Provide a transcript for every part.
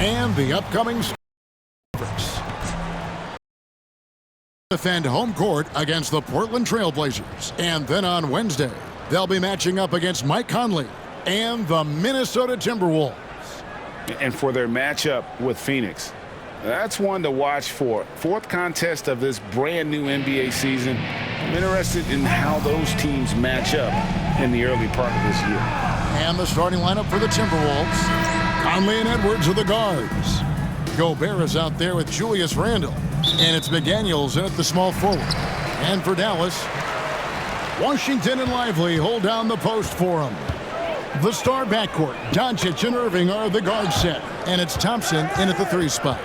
And the upcoming Mavericks defend home court against the Portland Trailblazers. And then on Wednesday, they'll be matching up against Mike Conley and the Minnesota Timberwolves. And for their matchup with Phoenix, that's one to watch for. Fourth contest of this brand new NBA season. I'm interested in how those teams match up in the early part of this year. And the starting lineup for the Timberwolves. Conley and Edwards are the guards. Gobert is out there with Julius Randle. And it's McDaniels in at the small forward. And for Dallas, Washington and Lively hold down the post for him. The star backcourt, Doncic and Irving, are the guard set. And it's Thompson in at the 3 spot.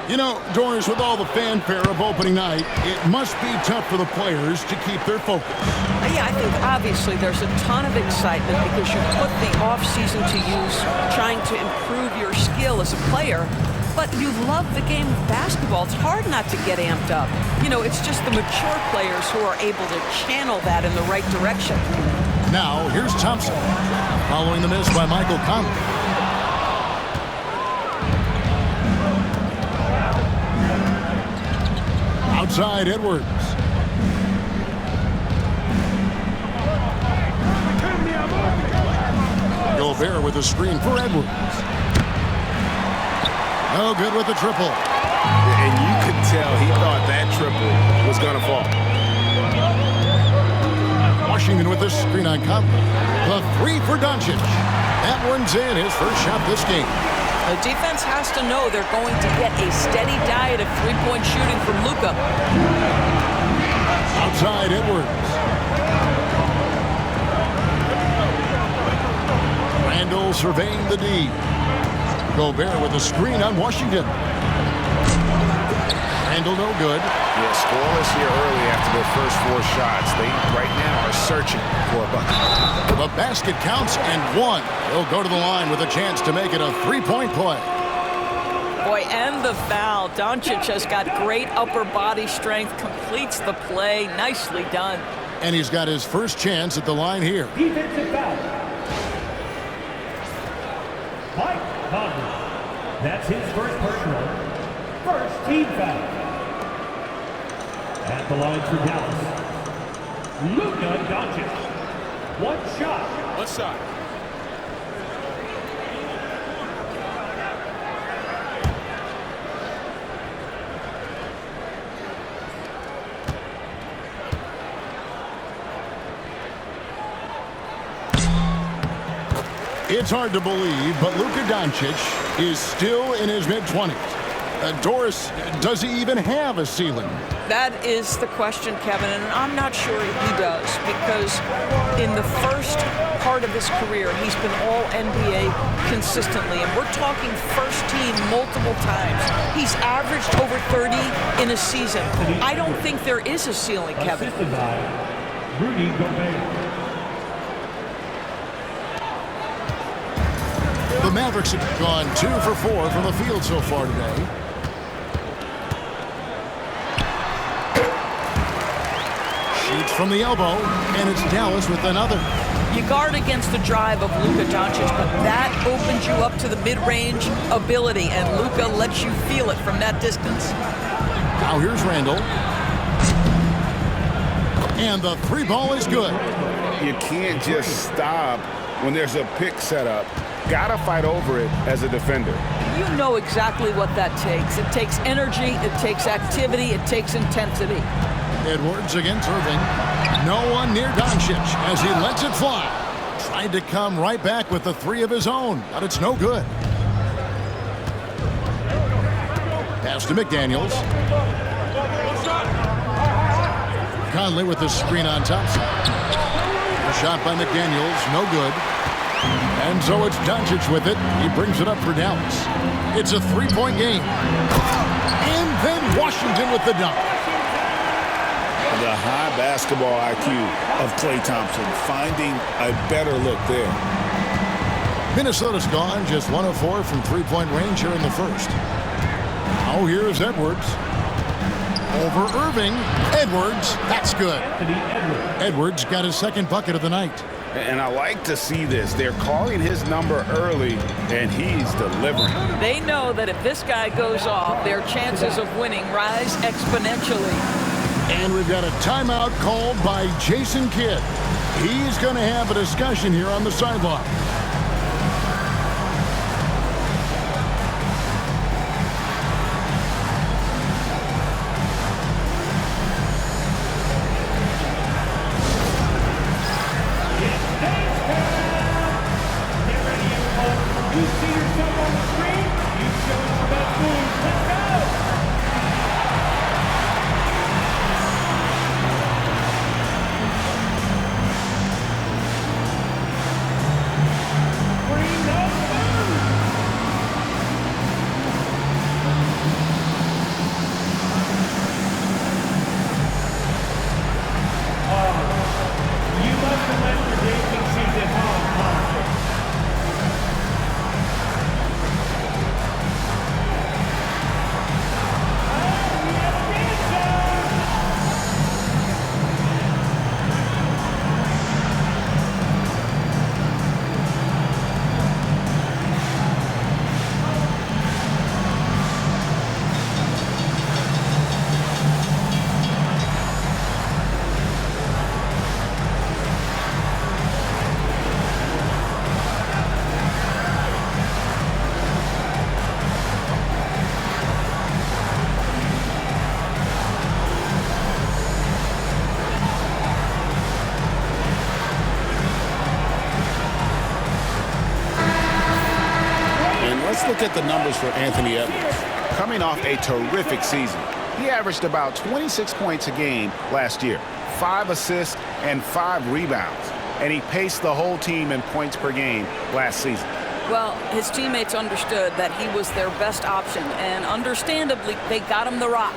You know, Doris, with all the fanfare of opening night, it must be tough for the players to keep their focus. Yeah, I think obviously there's a ton of excitement because you put the offseason to use trying to improve your skill as a player. But you love the game of basketball. It's hard not to get amped up. You know, it's just the mature players who are able to channel that in the right direction. Now, here's Thompson, following the miss by Michael Conley. Outside, Edwards. Gobert with a screen for Edwards. No good with the triple. And you could tell he thought that triple was going to fall. Washington with the screen on Conley. The 3 for Doncic. That one's in, his first shot this game. The defense has to know they're going to get a steady diet of three-point shooting from Luka. Outside, Edwards. Randle surveying the D. Gobert with a screen on Washington. Randle no good. Yeah, scoreless here early after their first 4 shots. They right now are searching for a bucket. The basket counts and 1. He'll go to the line with a chance to make it a 3-point play. Boy, and the foul. Doncic has got great upper body strength, completes the play. Nicely done. And he's got his first chance at the line here. Defensive foul. Mike Conley. That's his first personal. First team foul. At the line for Dallas, Luka Doncic. 1 shot. One shot. It's hard to believe, but Luka Doncic is still in his mid-20s. Doris, does he even have a ceiling? That is the question, Kevin, and I'm not sure he does because in the first part of his career, he's been all NBA consistently, and we're talking first team multiple times. He's averaged over 30 in a season. I don't think there is a ceiling, Kevin. Assisted by Rudy Gobert. The Mavericks have gone 2 for 4 from the field so far today. Shoots from the elbow, and it's Dallas with another. You guard against the drive of Luka Doncic, but that opens you up to the mid-range ability, and Luka lets you feel it from that distance. Now here's Randle. And the 3 ball is good. You can't just stop when there's a pick set up. Gotta fight over it as a defender. You know exactly what that takes. It takes energy, it takes activity, it takes intensity. Edwards against Irving. No one near Doncic as he lets it fly. Tried to come right back with the 3 of his own, but it's no good. Pass to McDaniels. Conley with the screen on Thompson. A shot by McDaniels, no good. And so it's Doncic with it. He brings it up for Dallas. It's a 3-point game. And then Washington with the dunk. The high basketball IQ of Klay Thompson, finding a better look there. Minnesota's gone just 1 of 4 from 3-point range here in the first. Oh, here's Edwards. Over Irving. Edwards, that's good. Edwards got his second bucket of the night. And I like to see this. They're calling his number early, and he's delivering. They know that if this guy goes off, their chances of winning rise exponentially. And we've got a timeout called by Jason Kidd. He's going to have a discussion here on the sideline. Look at the numbers for Anthony Edwards. Coming off a terrific season, he averaged about 26 points a game last year, 5 assists and 5 rebounds, and he paced the whole team in points per game last season. Well, his teammates understood that he was their best option, and understandably, they got him the rock.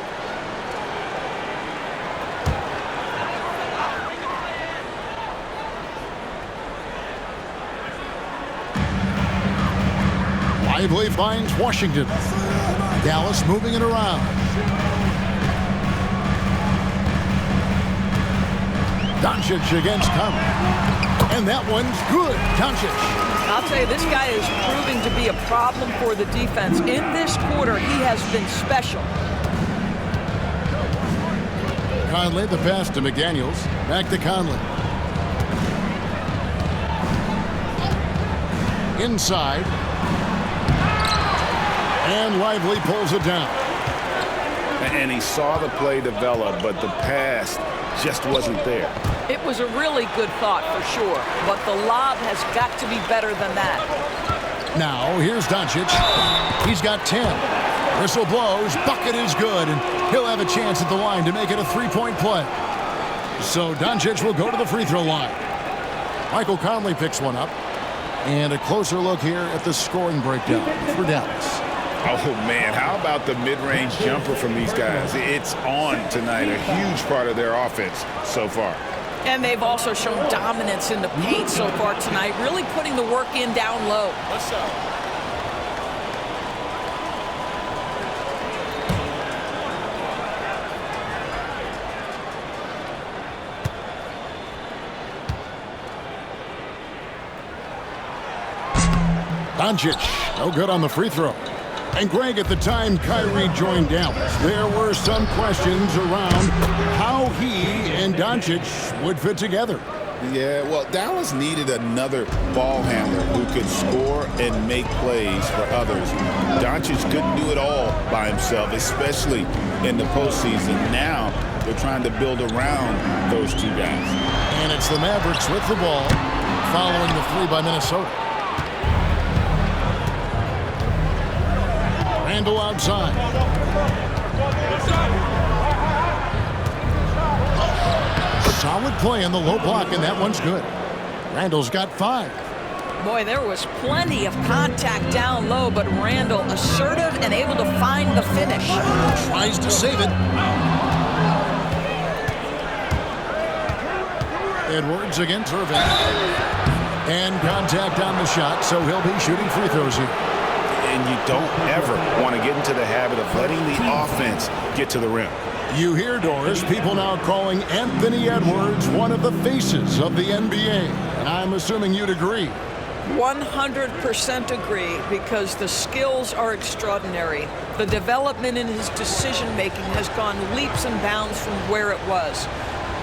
Lively finds Washington. Dallas moving it around. Doncic against Conley. And that one's good. Doncic. I'll tell you, this guy is proving to be a problem for the defense. In this quarter, he has been special. Conley, the pass to McDaniels. Back to Conley. Inside. And Lively pulls it down. And he saw the play develop, but the pass just wasn't there. It was a really good thought for sure, but the lob has got to be better than that. Now, here's Doncic. He's got 10. Whistle blows, bucket is good, and he'll have a chance at the line to make it a three-point play. So Doncic will go to the free throw line. Michael Conley picks one up. And a closer look here at the scoring breakdown for Dallas. Oh, man, how about the mid-range jumper from these guys? It's on tonight, a huge part of their offense so far. And they've also shown dominance in the paint so far tonight, really putting the work in down low. What's up? Doncic, no good on the free throw. And Greg, at the time Kyrie joined Dallas, there were some questions around how he and Doncic would fit together. Yeah, well, Dallas needed another ball handler who could score and make plays for others. Doncic couldn't do it all by himself, especially in the postseason. Now they're trying to build around those two guys. And it's the Mavericks with the ball following the three by Minnesota. Randle outside. Solid play in the low block, and that one's good. Randle's got 5. Boy, there was plenty of contact down low, but Randle assertive and able to find the finish. Tries to save it. Edwards against Irving. And contact on the shot, so he'll be shooting free throws here. And you don't ever want to get into the habit of letting the offense get to the rim. You hear, Doris, people now calling Anthony Edwards one of the faces of the NBA. And I'm assuming you'd agree. 100% agree, because the skills are extraordinary. The development in his decision-making has gone leaps and bounds from where it was.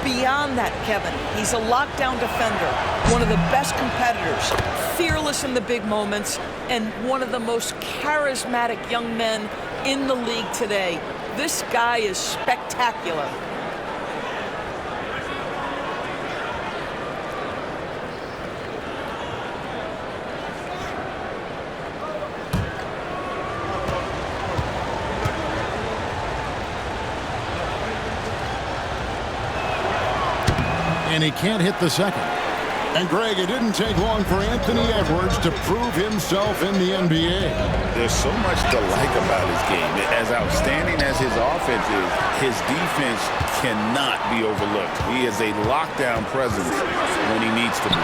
Beyond that, Kevin, he's a lockdown defender, one of the best competitors, fearless in the big moments, and one of the most charismatic young men in the league today. This guy is spectacular. And he can't hit the second. And Greg, it didn't take long for Anthony Edwards to prove himself in the NBA. There's so much to like about his game. As outstanding as his offense is, his defense cannot be overlooked. He is a lockdown presence when he needs to be.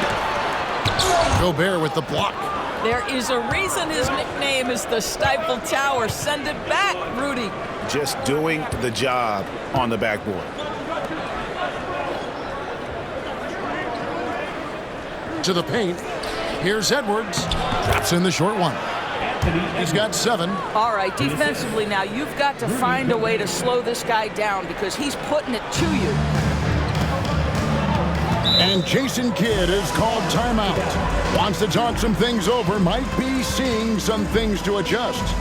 Gobert with the block. There is a reason his nickname is the Stifle Tower. Send it back, Rudy. Just doing the job on the backboard. To the paint. Here's Edwards. Drops in the short one. He's got 7. All right, defensively now, you've got to find a way to slow this guy down, because he's putting it to you. And Jason Kidd is called timeout. Wants to talk some things over. Might be seeing some things to adjust.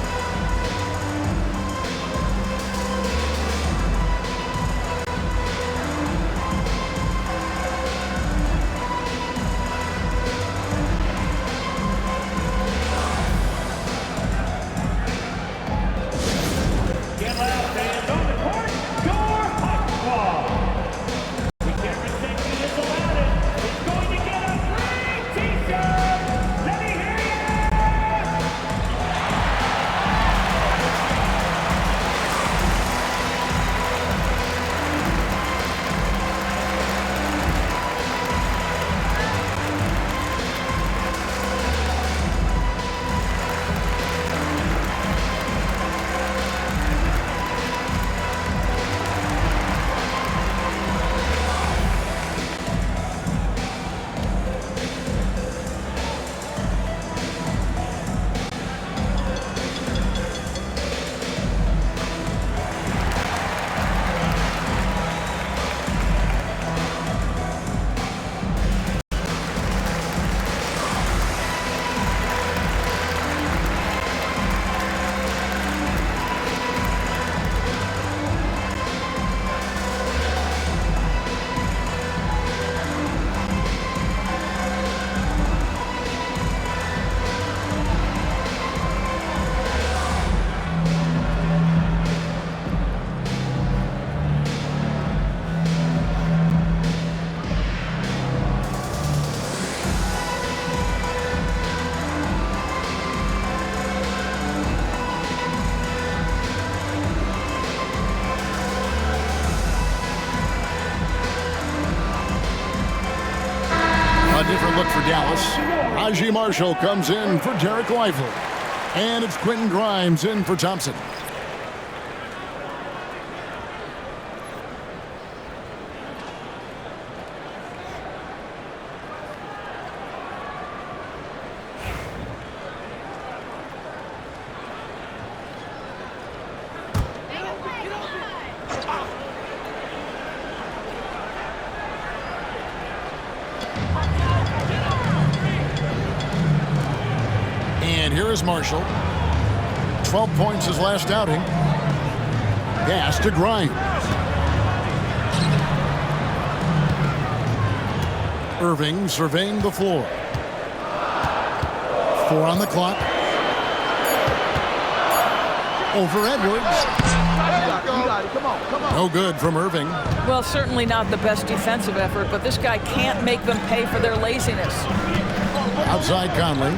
A different look for Dallas. Raji Marshall comes in for Derek Lively. And it's Quentin Grimes in for Thompson. And here is Marshall. 12 points his last outing. Pass to Grimes. Irving surveying the floor. 4 on the clock. Over Edwards. No good from Irving. Well, certainly not the best defensive effort, but this guy can't make them pay for their laziness. Outside Conley.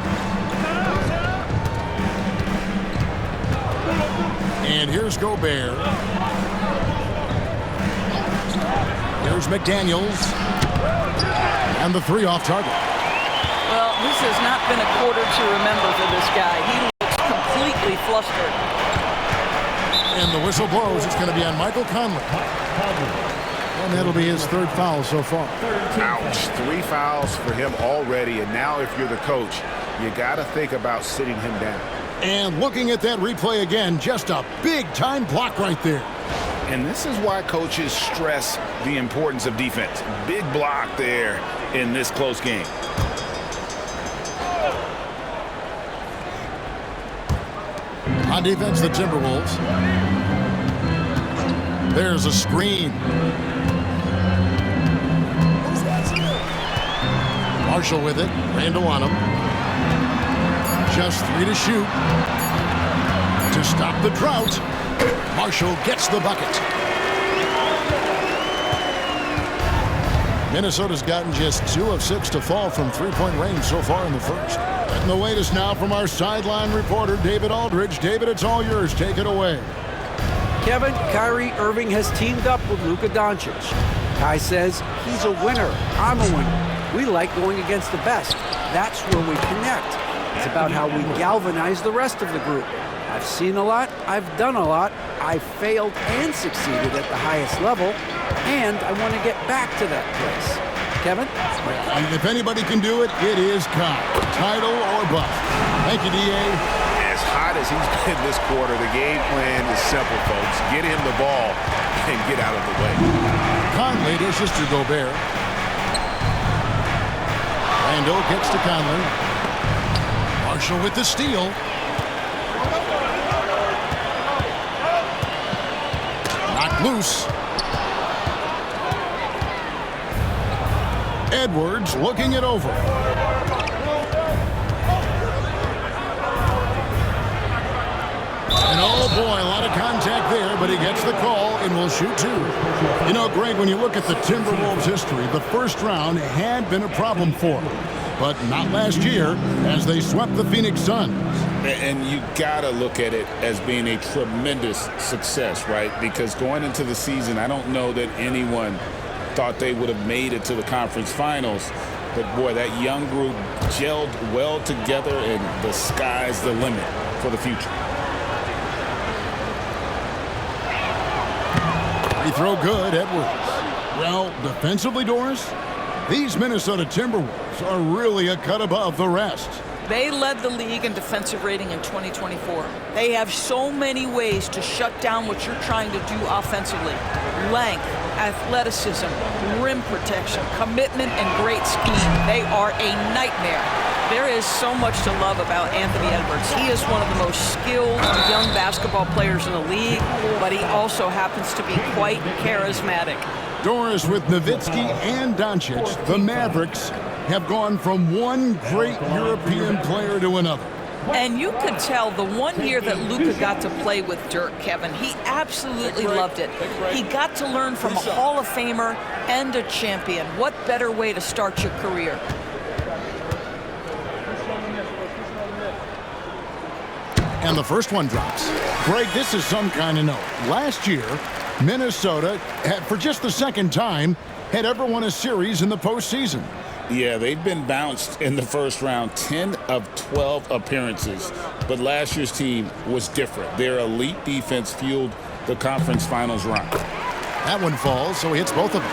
And here's Gobert. Here's McDaniels. And the 3 off target. Well, this has not been a quarter to remember for this guy. He looks completely flustered. And the whistle blows. It's going to be on Michael Conley. And that'll be his third foul so far. Ouch. 3 fouls for him already. And now if you're the coach, you got to think about sitting him down. And looking at that replay again, just a big-time block right there. And this is why coaches stress the importance of defense. Big block there in this close game. On defense, the Timberwolves. There's a screen. Marshall with it. Randall on him. Just 3 to shoot. To stop the drought, Marshall gets the bucket. Minnesota's gotten just 2 of 6 to fall from three-point range so far in the first. And the latest now from our sideline reporter, David Aldridge. David, it's all yours. Take it away. Kevin, Kyrie Irving has teamed up with Luka Doncic. Kai says he's a winner. I'm a winner. We like going against the best. That's where we connect. It's about how we galvanize the rest of the group. I've seen a lot. I've done a lot. I've failed and succeeded at the highest level. And I want to get back to that place. Kevin? And if anybody can do it, it is Kai. Title or bust. Thank you, D.A. As hot as he's been this quarter, the game plan is simple, folks. Get him the ball and get out of the way. Conley dishes to Gobert. Randall gets to Conley. Marshall with the steal. Knocked loose. Edwards looking it over. And oh boy, a lot of contact there, but he gets the call and will shoot 2. You know, Greg, when you look at the Timberwolves' history, the first round had been a problem for them. But not last year, as they swept the Phoenix Suns. And you got to look at it as being a tremendous success, right? Because going into the season, I don't know that anyone thought they would have made it to the conference finals. But, boy, that young group gelled well together, and the sky's the limit for the future. Free throw good, Edwards. Well, defensively, Doris, these Minnesota Timberwolves are really a cut above the rest. They led the league in defensive rating in 2024. They have so many ways to shut down what you're trying to do offensively. Length, athleticism, rim protection, commitment, and great scheme. They are a nightmare. There is so much to love about Anthony Edwards. He is one of the most skilled young basketball players in the league, but he also happens to be quite charismatic. Doris, with Nowitzki and Doncic, the Mavericks have gone from one great European player to another. And you could tell the one year that Luka got to play with Dirk, Kevin, he absolutely loved it. He got to learn from a Hall of Famer and a champion. What better way to start your career? And the first one drops. Greg, this is some kind of note. Last year, Minnesota had, for just the second time, had ever won a series in the postseason. Yeah, they've been bounced in the first round, 10 of 12 appearances. But last year's team was different. Their elite defense fueled the conference finals run. That one falls, so he hits both of them.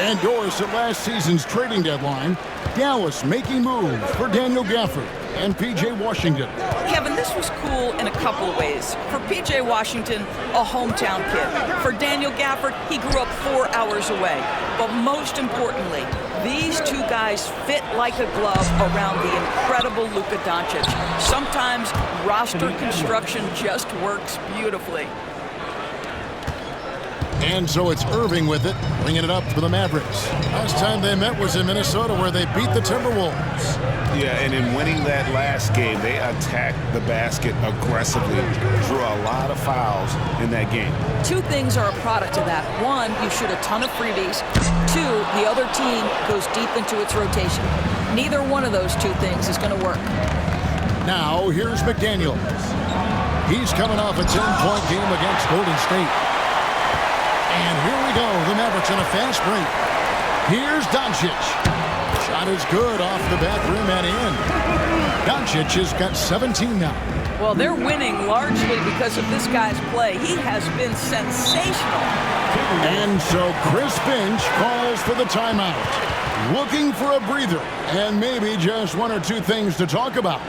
And Doris, at last season's trading deadline, Dallas making moves for Daniel Gafford and P.J. Washington. Kevin, this was cool in a couple of ways. For P.J. Washington, a hometown kid. For Daniel Gafford, he grew up 4 hours away. But most importantly, these two guys fit like a glove around the incredible Luka Doncic. Sometimes roster construction just works beautifully. And so it's Irving with it, bringing it up for the Mavericks. Last time they met was in Minnesota, where they beat the Timberwolves. Yeah, and in winning that last game, they attacked the basket aggressively, drew a lot of fouls in that game. Two things are a product of that. One, you shoot a ton of freebies. Two, the other team goes deep into its rotation. Neither one of those two things is going to work. Now, here's McDaniels. He's coming off a 10-point game against Golden State. And here we go, the Mavericks on a fast break. Here's Doncic. Shot is good off the back rim and in. Doncic has got 17 now. Well, they're winning largely because of this guy's play. He has been sensational. And so Chris Finch calls for the timeout. Looking for a breather and maybe just one or two things to talk about.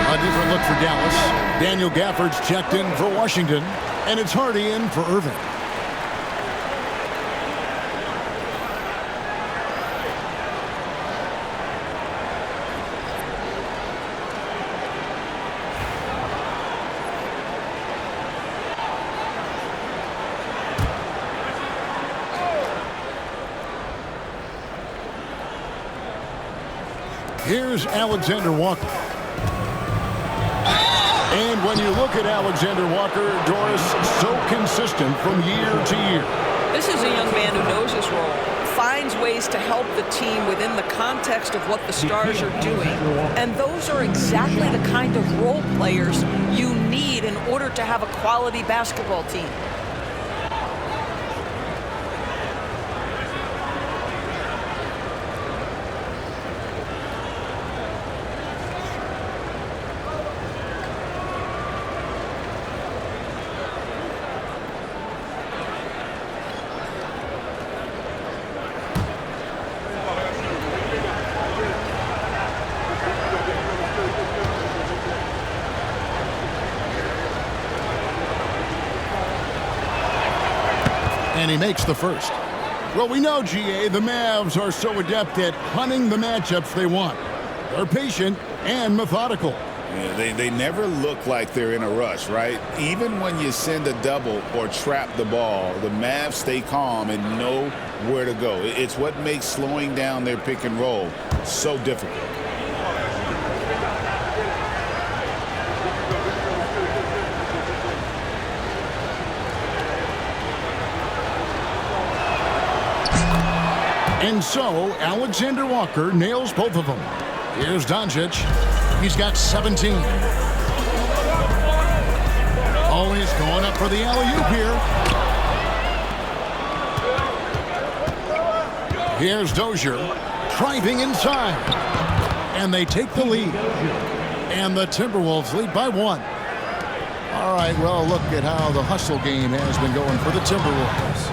A different look for Dallas. Daniel Gafford's checked in for Washington, and it's Hardy in for Irving. Here's Alexander Walker. And when you look at Alexander Walker, Doris, so consistent from year to year. This is a young man who knows his role, finds ways to help the team within the context of what the stars are doing. And those are exactly the kind of role players you need in order to have a quality basketball team. And he makes the first. Well, we know, GA, the Mavs are so adept at hunting the matchups they want. They're patient and methodical. Yeah, they never look like they're in a rush, right? Even when you send a double or trap the ball, the Mavs stay calm and know where to go. It's what makes slowing down their pick and roll so difficult. And so, Alexander Walker nails both of them. Here's Doncic. He's got 17. Oh, he's going up for the alley-oop here. Here's Dozier, driving inside. And they take the lead. And the Timberwolves lead by 1. All right, well, look at how the hustle game has been going for the Timberwolves.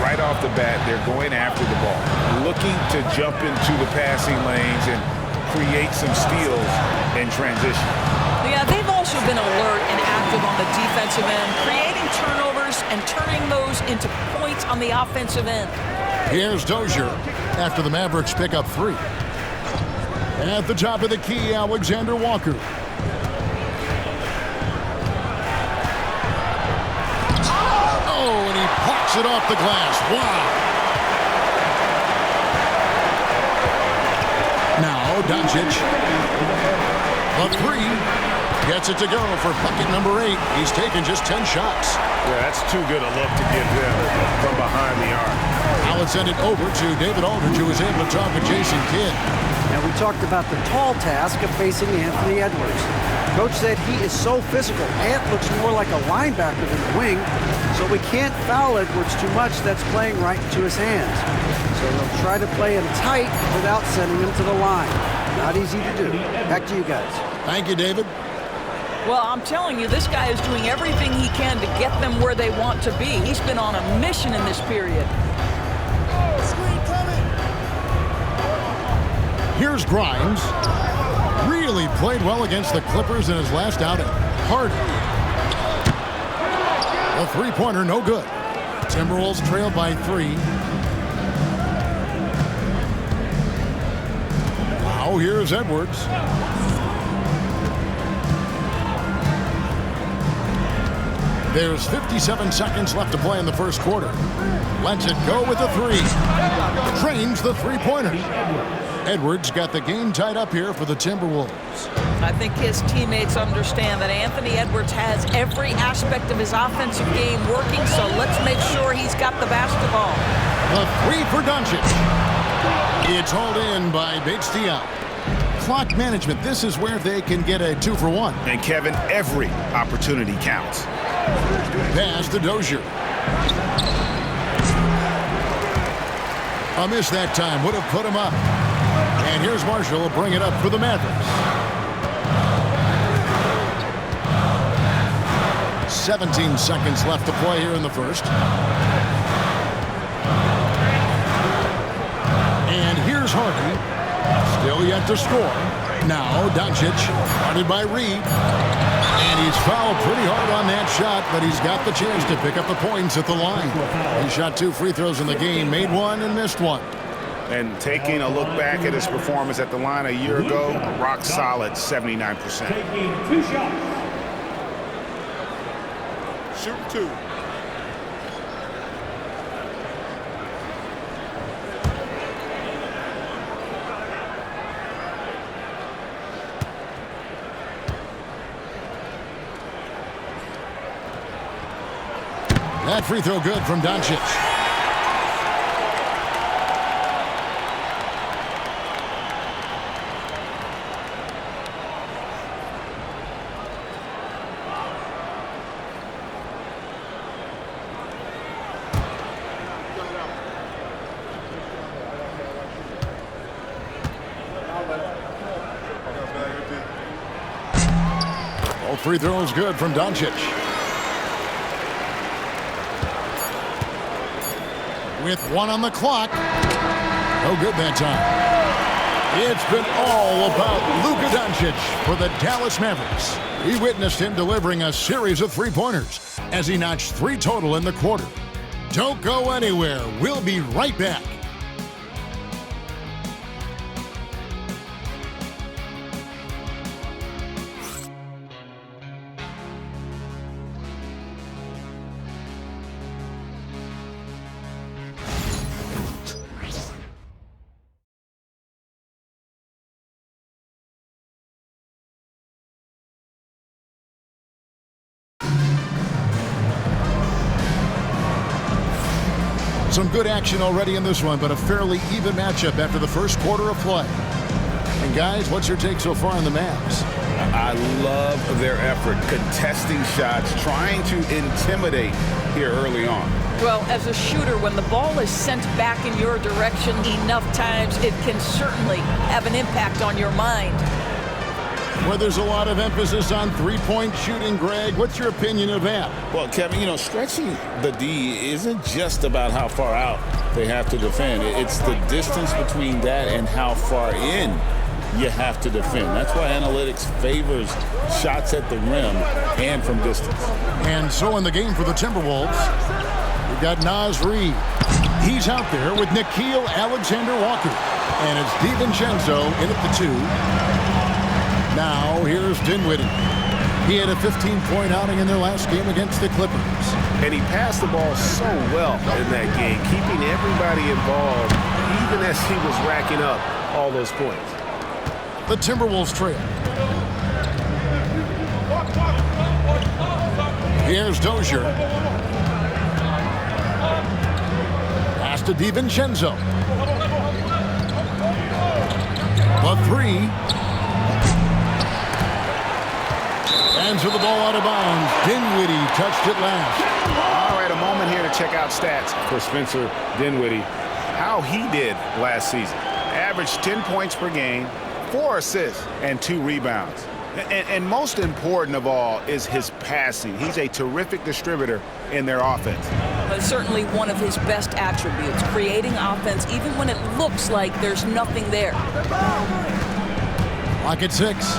Right off the bat, they're going after the ball, looking to jump into the passing lanes and create some steals in transition. Yeah, they've also been alert and active on the defensive end, creating turnovers and turning those into points on the offensive end. Here's Dozier after the Mavericks pick up 3. At the top of the key, Alexander Walker. Oh, and he pucks it off the glass. Wow. Now, Doncic. A 3. Gets it to go for bucket number 8. He's taken just 10 shots. Yeah, that's too good a look to give them from behind the arc. let's send it over to David Aldridge, who was able to talk with Jason Kidd. And we talked about the tall task of facing Anthony Edwards. Coach said he is so physical. Ant looks more like a linebacker than a wing, so we can't foul Edwards too much. That's playing right into his hands. So they'll try to play him tight without sending him to the line. Not easy to do. Back to you guys. Thank you, David. Well, I'm telling you, this guy is doing everything he can to get them where they want to be. He's been on a mission in this period. Here's Grimes. Really played well against the Clippers in his last outing. Harden. A three-pointer, no good. Timberwolves trail by 3. Now here's Edwards. There's 57 seconds left to play in the first quarter. Lets it go with a 3. Trains the three-pointer. Edwards got the game tied up here for the Timberwolves. I think his teammates understand that Anthony Edwards has every aspect of his offensive game working, so let's make sure he's got the basketball. The 3 for Doncic. It's hauled in by Bates Diop. Clock management, this is where they can get a 2 for 1. And Kevin, every opportunity counts. Pass to Dozier. A miss that time would have put him up. And here's Marshall to bring it up for the Mavericks. 17 seconds left to play here in the first. And here's Harden. Still yet to score. Now Doncic, guarded by Reed. And he's fouled pretty hard on that shot, but he's got the chance to pick up the points at the line. He shot 2 free throws in the game, made 1 and missed 1. And taking a look back at his performance at the line a year ago, rock solid, 79%. Taking 2 shots. Shoot 2. That free throw good from Doncic. All free throws good from Doncic. With 1 on the clock. No good that time. It's been all about Luka Doncic for the Dallas Mavericks. We witnessed him delivering a series of three-pointers as he notched 3 total in the quarter. Don't go anywhere. We'll be right back. Some good action already in this one, but a fairly even matchup after the first quarter of play. And guys, what's your take so far on the Mavs? I love their effort, contesting shots, trying to intimidate here early on. Well, as a shooter, when the ball is sent back in your direction enough times, it can certainly have an impact on your mind. Well, there's a lot of emphasis on three-point shooting, Greg. What's your opinion of that? Well, Kevin, you know, stretching the D isn't just about how far out they have to defend. It's the distance between that and how far in you have to defend. That's why analytics favors shots at the rim and from distance. And so in the game for the Timberwolves, we've got Naz Reid. He's out there with Nickeil Alexander-Walker. And it's DiVincenzo in at the 2. Now, here's Dinwiddie. He had a 15-point outing in their last game against the Clippers. And he passed the ball so well in that game, keeping everybody involved, even as he was racking up all those points. The Timberwolves trail. Here's Dozier. Pass Pass to DiVincenzo. The three. Hands with the ball out of bounds. Dinwiddie touched it last. All right, a moment here to check out stats for Spencer Dinwiddie. How he did last season. Averaged 10 points per game, 4 assists, and 2 rebounds. And most important of all is his passing. He's a terrific distributor in their offense. That's certainly one of his best attributes, creating offense even when it looks like there's nothing there. Lock at 6.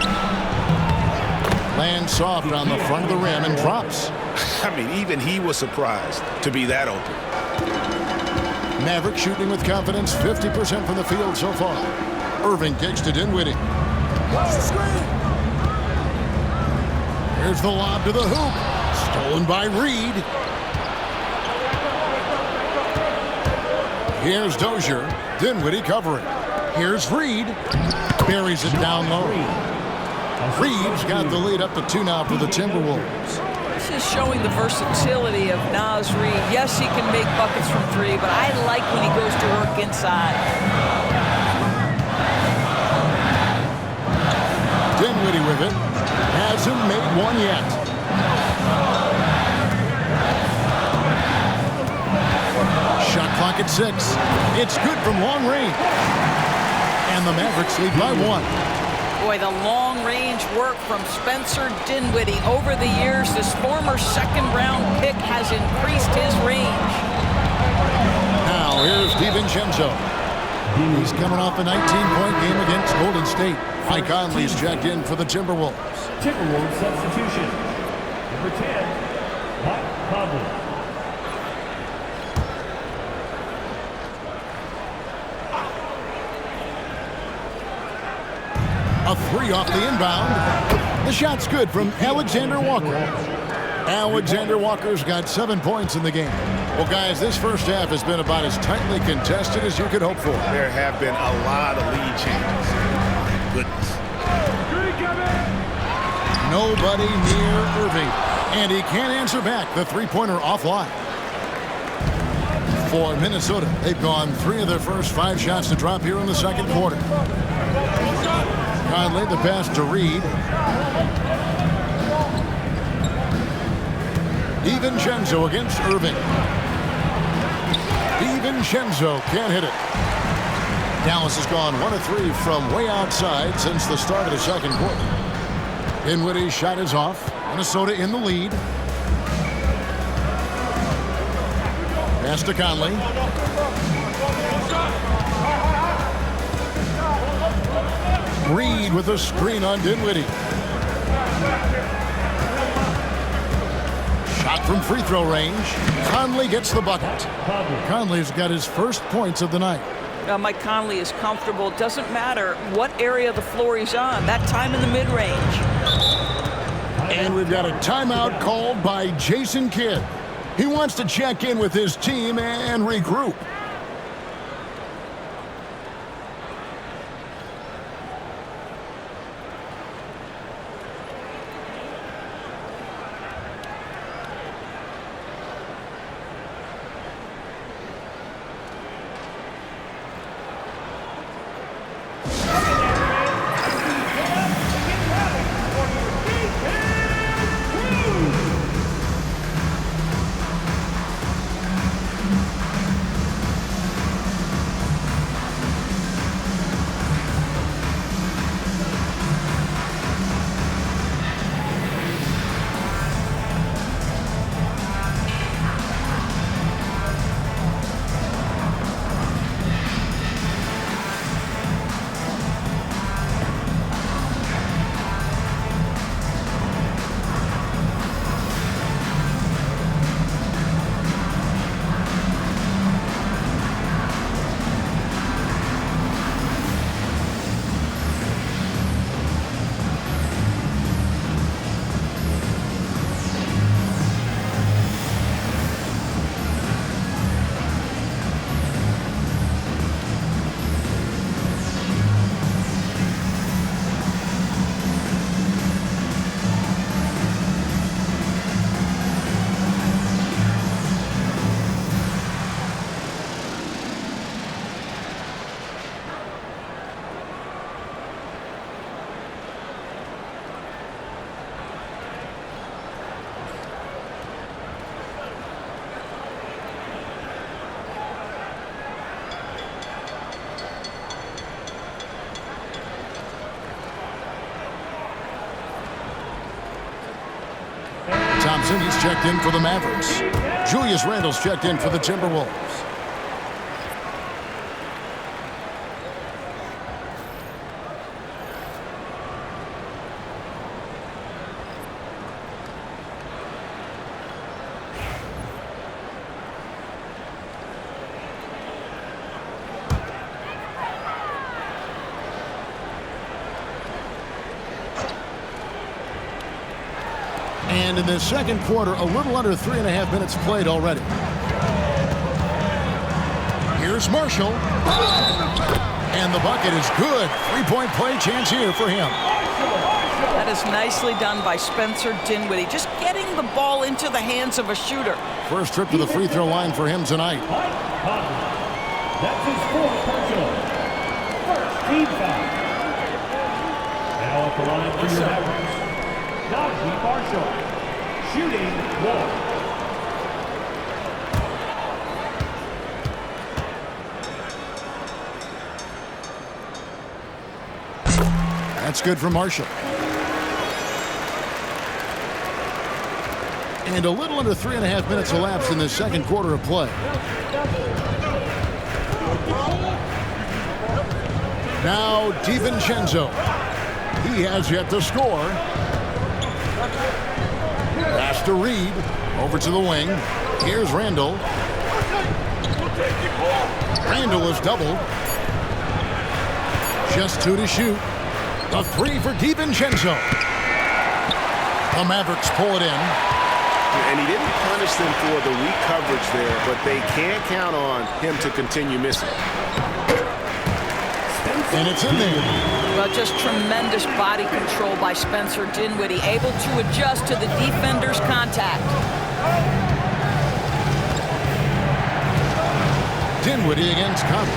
Lands soft on the front of the rim and drops. I mean, even he was surprised to be that open. Mavericks shooting with confidence, 50% from the field so far. Irving kicks to Dinwiddie. Watch the screen. Here's the lob to the hoop. Stolen by Reed. Here's Dozier. Dinwiddie covering. Here's Reed. Buries it down low. Reed's got the lead up to 2 now for the Timberwolves. This is showing the versatility of Naz Reid. Yes, he can make buckets from 3, but I like when he goes to work inside. Dinwiddie with it. Hasn't made one yet. Shot clock at 6. It's good from long range. And the Mavericks lead by 1. Boy, the long-range work from Spencer Dinwiddie. Over the years, this former second-round pick has increased his range. Now, here's DiVincenzo. He's coming off a 19-point game against Golden State. Mike Conley's checked in for the Timberwolves. Timberwolves substitution. Number 10, Mike Conley. A 3 off the inbound. The shot's good from Alexander Walker. Alexander Walker's got 7 points in the game. Well, guys, this first half has been about as tightly contested as you could hope for. There have been a lot of lead changes. My goodness. Nobody near Irving. And he can't answer back. The three-pointer offline. For Minnesota, they've gone 3 of their first 5 shots to drop here in the second quarter. Conley, the pass to Reed. DiVincenzo against Irving. DiVincenzo can't hit it. Dallas has gone 1 of 3 from way outside since the start of the second quarter. Dinwiddie's shot is off. Minnesota in the lead. Pass to Conley. Reed with a screen on Dinwiddie. Shot from free throw range. Conley gets the bucket. Conley's got his first points of the night. Mike Conley is comfortable. It doesn't matter what area of the floor he's on. That time in the mid-range. And we've got a timeout called by Jason Kidd. He wants to check in with his team and regroup. Thompson, he's checked in for the Mavericks. Julius Randle's checked in for the Timberwolves. And in the second quarter, a little under 3.5 minutes played already. Here's Marshall. And the bucket is good. Three-point play chance here for him. That is nicely done by Spencer Dinwiddie. Just getting the ball into the hands of a shooter. First trip to the free throw line for him tonight. That's his fourth personal. First team foul. Now at the line for your Mavericks, Marshall. Shooting one. That's good for Marshall. And a little under 3.5 minutes elapsed in the second quarter of play. Now DiVincenzo. He has yet to score. Pass to Reed. Over to the wing. Here's Randle. Randle is doubled. Just 2 to shoot. The 3 for DiVincenzo. The Mavericks pull it in. And he didn't punish them for the weak coverage there, but they can't count on him to continue missing. And it's in there. Well, just tremendous body control by Spencer Dinwiddie, able to adjust to the defender's contact. Dinwiddie against Conley.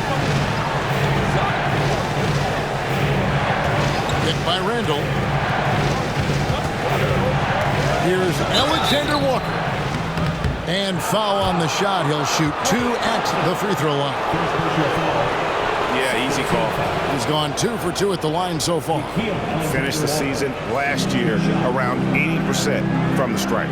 Hit by Randle. Here's Alexander Walker. And foul on the shot. He'll shoot 2 at the free throw line. Yeah, easy call. He's gone 2 for 2 at the line so far. Finished the season last year around 80% from the stripe.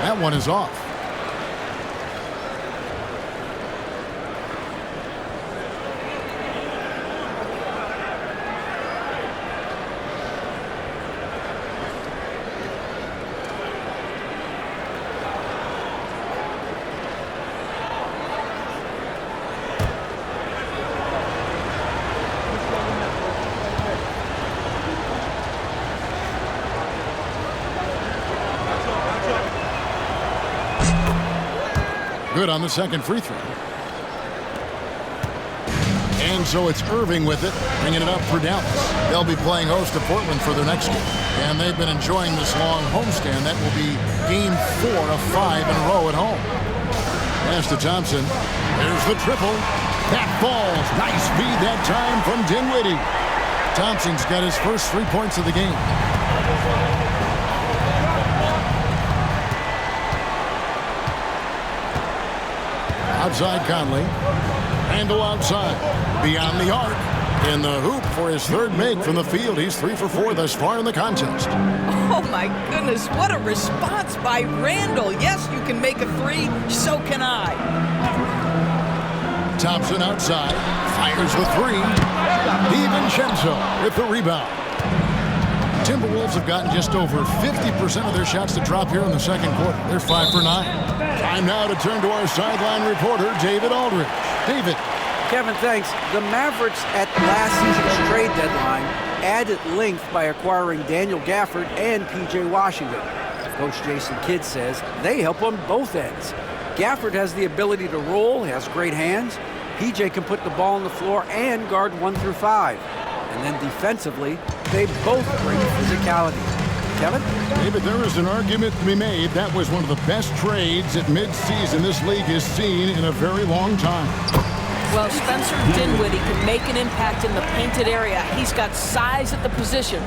That one is off. Good on the second free throw. And so it's Irving with it, bringing it up for Dallas. They'll be playing host to Portland for their next game. And they've been enjoying this long homestand. That will be game 4 of 5 in a row at home. Pass to Thompson. There's the triple. That falls. Nice feed that time from Dinwiddie. Thompson's got his first 3 points of the game. Outside Conley. Randle outside. Beyond the arc. In the hoop for his third make from the field. He's 3 for 4 thus far in the contest. Oh, my goodness. What a response by Randle. Yes, you can make a 3. So can I. Thompson outside. Fires the 3. DiVincenzo with the rebound. Timberwolves have gotten just over 50% of their shots to drop here in the second quarter. They're 5 for 9. Time now to turn to our sideline reporter, David Aldridge. David. Kevin, thanks. The Mavericks at last season's trade deadline added length by acquiring Daniel Gafford and P.J. Washington. Coach Jason Kidd says they help on both ends. Gafford has the ability to roll, has great hands. P.J. can put the ball on the floor and guard 1 through 5. And then defensively, they both bring physicality. Kevin? David, there is an argument to be made. That was one of the best trades at midseason this league has seen in a very long time. Well, Spencer Dinwiddie can make an impact in the painted area. He's got size at the position.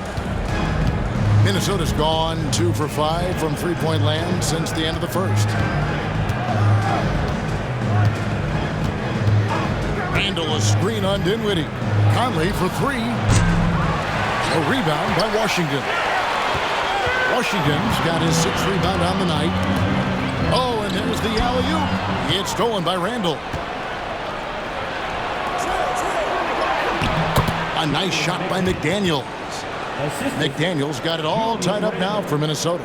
Minnesota's gone 2 for 5 from three-point land since the end of the first. Randall, a screen on Dinwiddie. Conley for 3. A rebound by Washington. Washington's got his 6th rebound on the night. Oh, and there's the alley-oop. It's stolen by Randall. A nice shot by McDaniels. McDaniels got it all tied up now for Minnesota.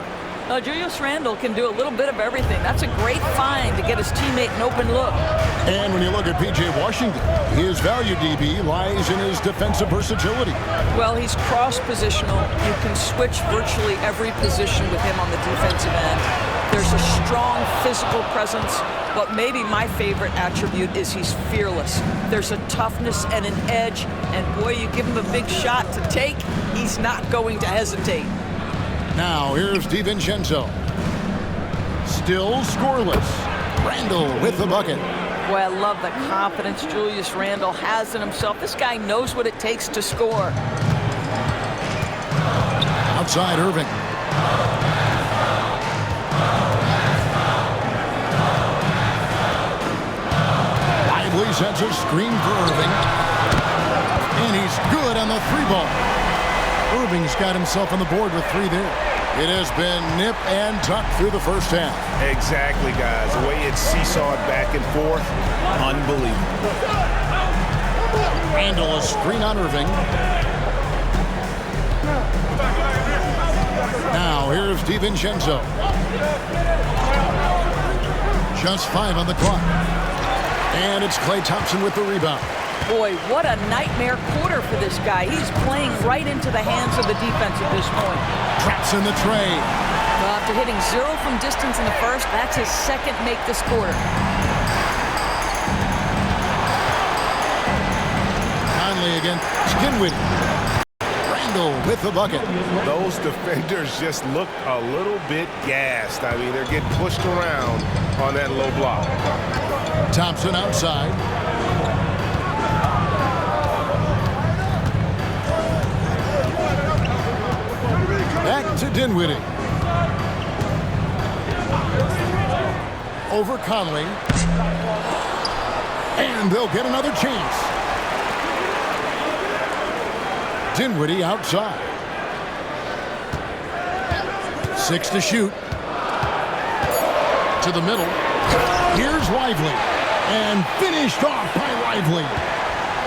Julius Randle can do a little bit of everything. That's a great find to get his teammate an open look. And when you look at P.J. Washington, his value DB lies in his defensive versatility. Well, he's cross-positional. You can switch virtually every position with him on the defensive end. There's a strong physical presence, but maybe my favorite attribute is he's fearless. There's a toughness and an edge, and boy, you give him a big shot to take, he's not going to hesitate. Now, here's DiVincenzo. Still scoreless. Randall with the bucket. Boy, I love the confidence Julius Randle has in himself. This guy knows what it takes to score. Outside Irving. Lively sets a screen for Irving. And he's good on the 3-ball. Irving's got himself on the board with 3 there. It has been nip and tuck through the first half. Exactly, guys. The way it's seesawed back and forth, unbelievable. Randall, a screen on Irving. Now, here's DiVincenzo. Just 5 on the clock. And it's Klay Thompson with the rebound. Boy, what a nightmare quarter for this guy. He's playing right into the hands of the defense at this point. Traps in the tray. Well, after hitting 0 from distance in the first, that's his second make this quarter. Conley again. Dinwiddie. Randall with the bucket. Those defenders just look a little bit gassed. I mean, they're getting pushed around on that low block. Thompson outside. Back to Dinwiddie. Over Conley. And they'll get another chance. Dinwiddie outside. 6 to shoot. To the middle. Here's Lively. And finished off by Lively.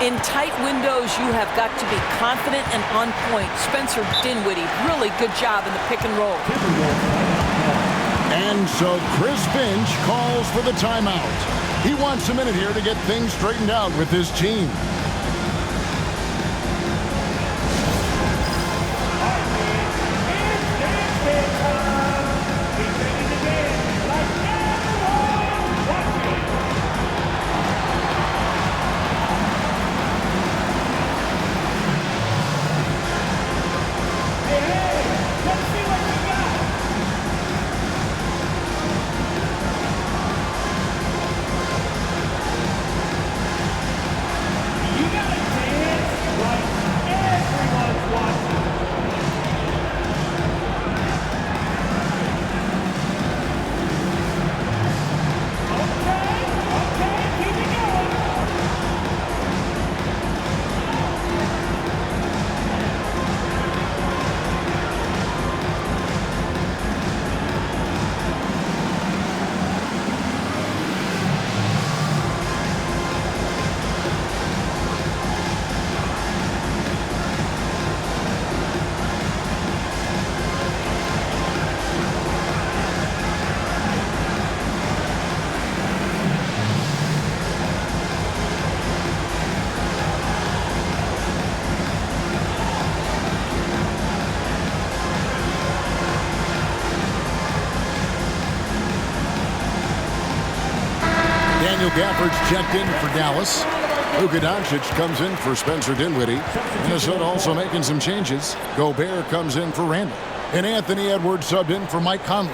In tight windows, you have got to be confident and on point. Spencer Dinwiddie, really good job in the pick and roll. And so Chris Finch calls for the timeout. He wants a minute here to get things straightened out with his team. Daniel Gafford's checked in for Dallas. Luka Doncic comes in for Spencer Dinwiddie. Minnesota also making some changes. Gobert comes in for Randall. And Anthony Edwards subbed in for Mike Conley.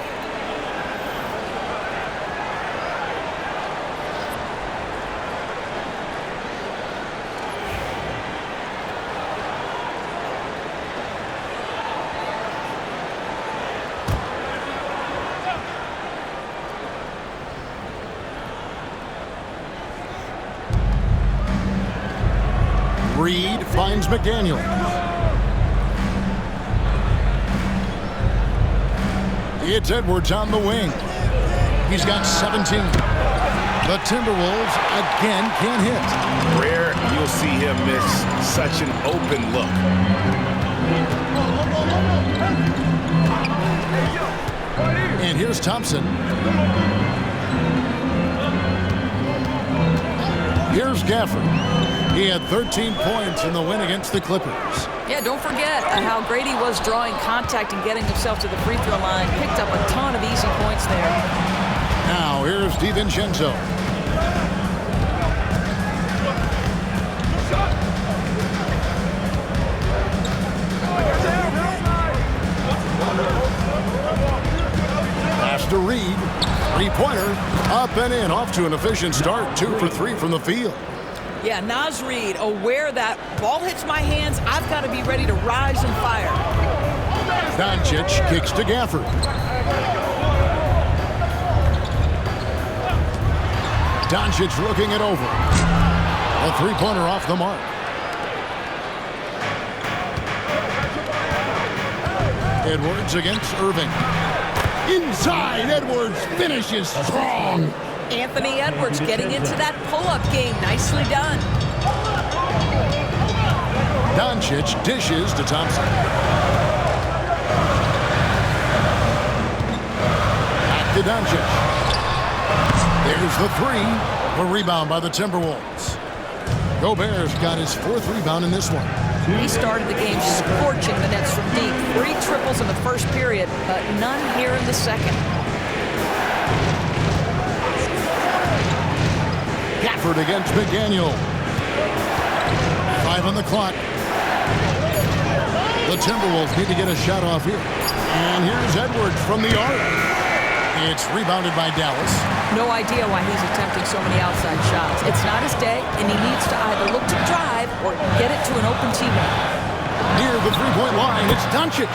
Reed finds McDaniel. It's Edwards on the wing. He's got 17. The Timberwolves again can't hit. Rare you'll see him miss such an open look. And here's Thompson. Here's Gafford. He had 13 points in the win against the Clippers. Yeah, don't forget how great he was drawing contact and getting himself to the free throw line. Picked up a ton of easy points there. Now here's DiVincenzo. Pass to Reed. Three-pointer. Up and in. Off to an efficient start. 2 for 3 from the field. Yeah, Naz Reid, aware that ball hits my hands, I've got to be ready to rise and fire. Doncic kicks to Gafford. Doncic looking it over. A three-pointer off the mark. Edwards against Irving. Inside, Edwards finishes strong. Anthony Edwards getting into that pull-up game. Nicely done. Doncic dishes to Thompson. Back to Doncic. There's the three. A rebound by the Timberwolves. Gobert's got his 4th rebound in this one. He started the game scorching the Nets from deep. 3 triples in the first period, but none here in the second. Gafford against McDaniel. 5 on the clock. The Timberwolves need to get a shot off here. And here's Edwards from the arc. It's rebounded by Dallas. No idea why he's attempting so many outside shots. It's not his day, and he needs to either look to drive or get it to an open teammate. Near the three-point line, it's Doncic.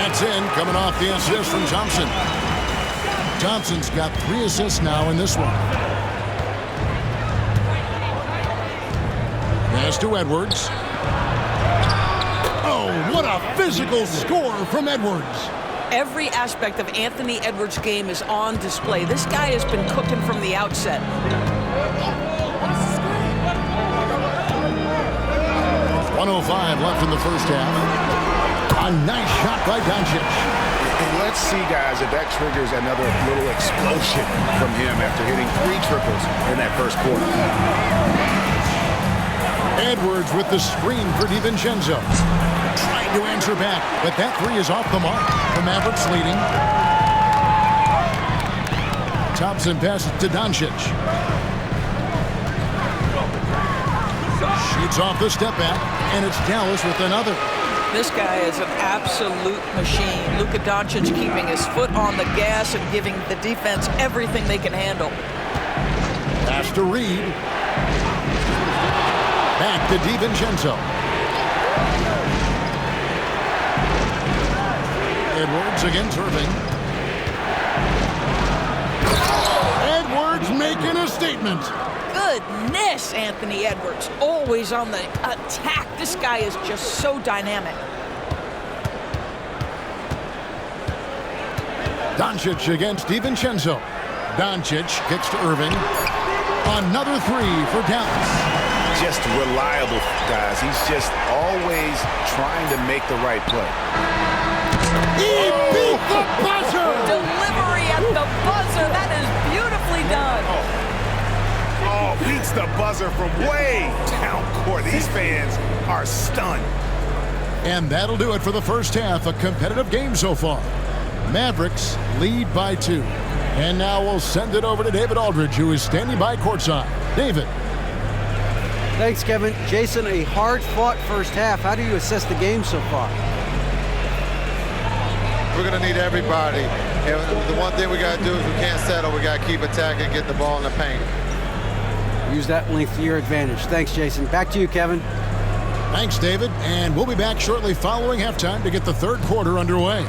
That's in, coming off the assist from Thompson. Thompson's got 3 assists now in this one. Pass to Edwards. Oh, what a physical score from Edwards. Every aspect of Anthony Edwards' game is on display. This guy has been cooking from the outset. 1:05 left in the first half. A nice shot by Doncic. And let's see, guys, if that triggers another little explosion from him after hitting 3 triples in that first quarter. Edwards with the screen for DiVincenzo. Trying to answer back, but that 3 is off the mark. The Mavericks leading. Thompson passes to Doncic. Shoots off the step back, and it's Dallas with another. This guy is an absolute machine. Luka Doncic keeping his foot on the gas and giving the defense everything they can handle. Pass to Reed. Back to DiVincenzo. Edwards against Irving. Edwards making a statement. Goodness, Anthony Edwards. Always on the attack. This guy is just so dynamic. Doncic against DiVincenzo. Doncic kicks to Irving. Another 3 for Dallas. Just reliable, guys. He's just always trying to make the right play. He beat the buzzer! Delivery at the buzzer. That is beautifully done. Oh, beats the buzzer from way down court. These fans are stunned. And that'll do it for the first half. A competitive game so far. Mavericks lead by 2. And now we'll send it over to David Aldridge, who is standing by courtside. David. Thanks, Kevin. Jason, a hard-fought first half. How do you assess the game so far? We're going to need everybody. And the one thing we got to do is we can't settle. We got to keep attacking, get the ball in the paint. Use that length to your advantage. Thanks, Jason. Back to you, Kevin. Thanks, David. And we'll be back shortly following halftime to get the third quarter underway.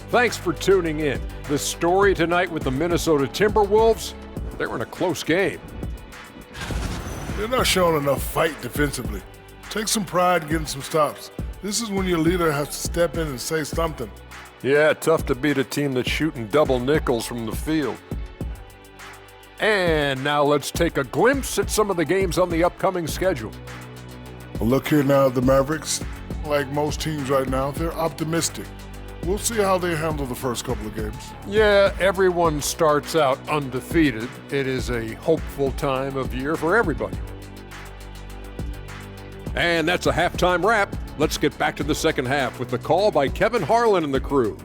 Thanks for tuning in. The story tonight with the Minnesota Timberwolves, they're in a close game. They're not showing enough fight defensively. Take some pride in getting some stops. This is when your leader has to step in and say something. Yeah, tough to beat a team that's shooting double nickels from the field. And now let's take a glimpse at some of the games on the upcoming schedule. Well, look here now at the Mavericks. Like most teams right now, they're optimistic. We'll see how they handle the first couple of games. Yeah, everyone starts out undefeated. It is a hopeful time of year for everybody. And that's a halftime wrap. Let's get back to the second half with the call by Kevin Harlan and the crew.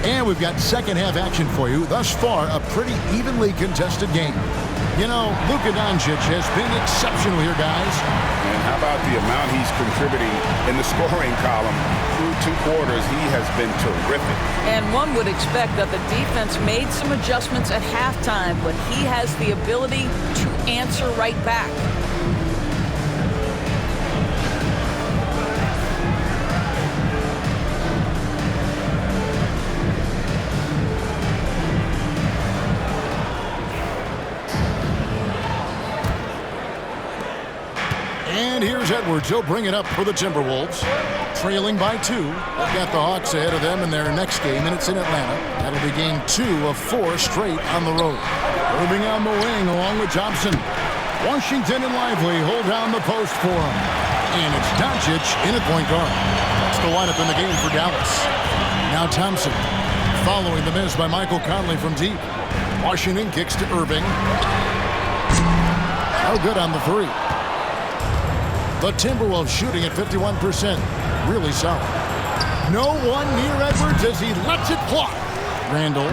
And we've got second half action for you. Thus far, a pretty evenly contested game. You know, Luka Doncic has been exceptional here, guys. And how about the amount he's contributing in the scoring column? Through 2 quarters, he has been terrific. And one would expect that the defense made some adjustments at halftime, but he has the ability to answer right back. And here's Edwards. He'll bring it up for the Timberwolves. Trailing by 2. They've got the Hawks ahead of them in their next game, and it's in Atlanta. That'll be game 2 of 4 straight on the road. Moving on the wing along with Thompson. Washington and Lively hold down the post for him. And it's Doncic in at point guard. That's the lineup in the game for Dallas. Now Thompson following the miss by Michael Conley from deep. Washington kicks to Irving. Oh, good on the 3. The Timberwolves shooting at 51%. Really solid. No one near Edwards as he lets it fly. Randall.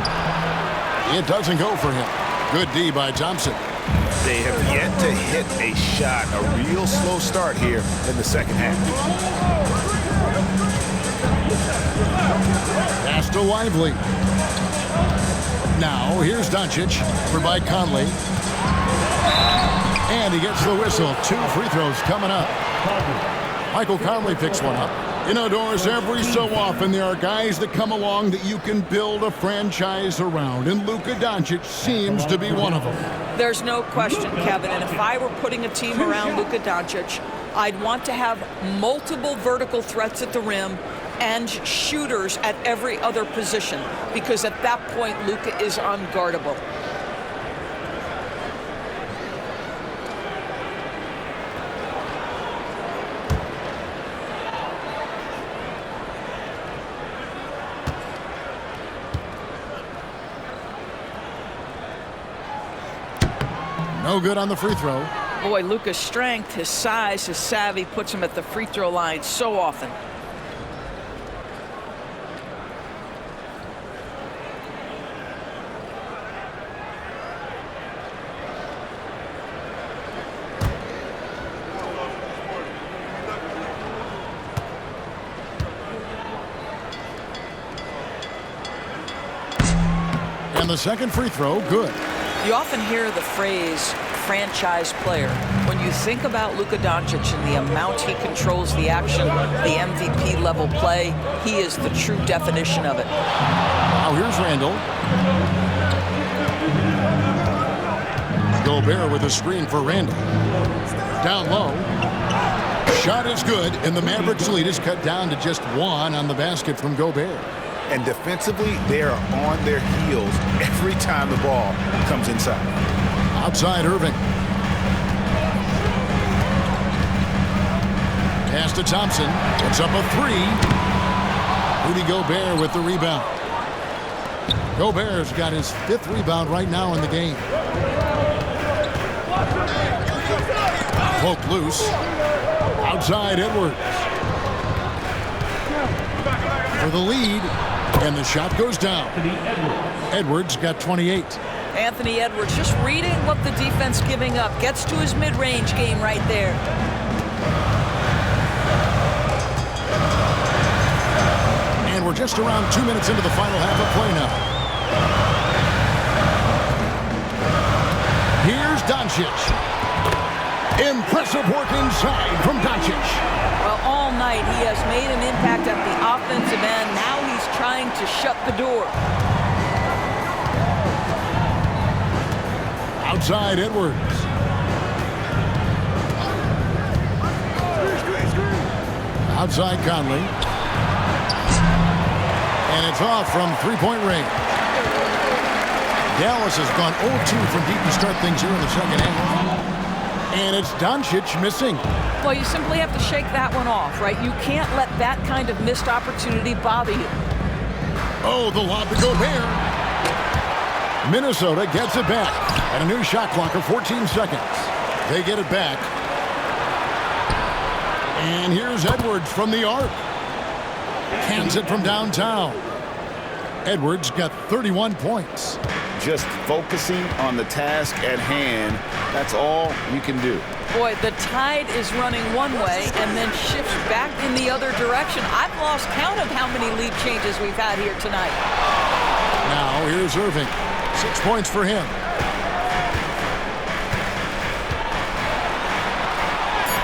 It doesn't go for him. Good D by Thompson. They have yet to hit a shot. A real slow start here in the second half. Pass to Lively. Now here's Doncic for by Conley. And he gets the whistle. 2 free throws coming up. Michael Conley picks one up. You know, Doris, every so often there are guys that come along that you can build a franchise around, and Luka Doncic seems to be one of them. There's no question, Kevin, and if I were putting a team around Luka Doncic, I'd want to have multiple vertical threats at the rim and shooters at every other position, because at that point, Luka is unguardable. No good on the free throw. Boy, Luka's strength, his size, his savvy puts him at the free throw line so often. And the second free throw, good. You often hear the phrase franchise player. When you think about Luka Doncic and the amount he controls the action, the MVP level play, he is the true definition of it. Now here's Randall. Gobert with a screen for Randall. Down low. Shot is good, and the Mavericks lead is cut down to just 1 on the basket from Gobert. And defensively, they are on their heels every time the ball comes inside. Outside Irving. Pass to Thompson. Puts up a 3. Rudy Gobert with the rebound. Gobert's got his 5th rebound right now in the game. Poke loose. Outside Edwards. For the lead. And the shot goes down. Edwards got 28. Anthony Edwards just reading what the defense giving up. Gets to his mid-range game right there. And we're We're just around 2 minutes into the final half of play now. Here's Doncic. Impressive work inside from Doncic. Well, all night he has made an impact at the offensive end. Now he's trying to shut the door. Outside Edwards. Outside Conley. And it's off from three-point range. Dallas has gone 0-2 from deep to start things here in the second half. And it's Doncic missing. Well, you simply have to shake that one off, right? You can't let that kind of missed opportunity bother you. Oh, the lob to Gobert. Minnesota gets it back. And a new shot clock of 14 seconds. They get it back. And here's Edwards from the arc. Cans it from downtown. Edwards got 31 points. Just focusing on the task at hand. That's all you can do. Boy, the tide is running one way and then shifts back in the other direction. I've lost count of how many lead changes we've had here tonight. Now here's Irving. 6 points for him.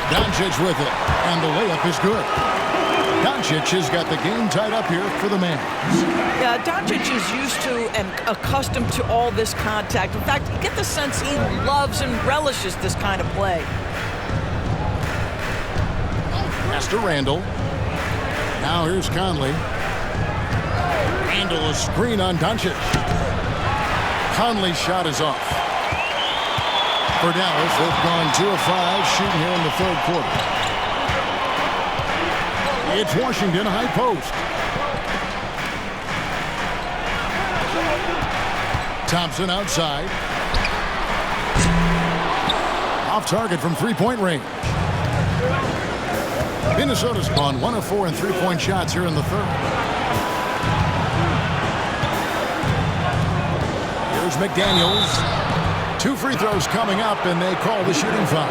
Doncic with it, and the layup is good. Doncic has got the game tied up here for the Mavs. Yeah, Doncic is used to and accustomed to all this contact. In fact, you get the sense he loves and relishes this kind of play. Pass to Randall. Now here's Conley. Randall, a screen on Doncic. Conley's shot is off. For Dallas, they've gone 2 of 5 shooting here in the third quarter. It's Washington high post. Thompson outside. Off target from three-point range. Minnesota's gone 1 of 4 in three-point shots here in the third. Here's McDaniels. 2 free throws coming up, and they call the shooting foul.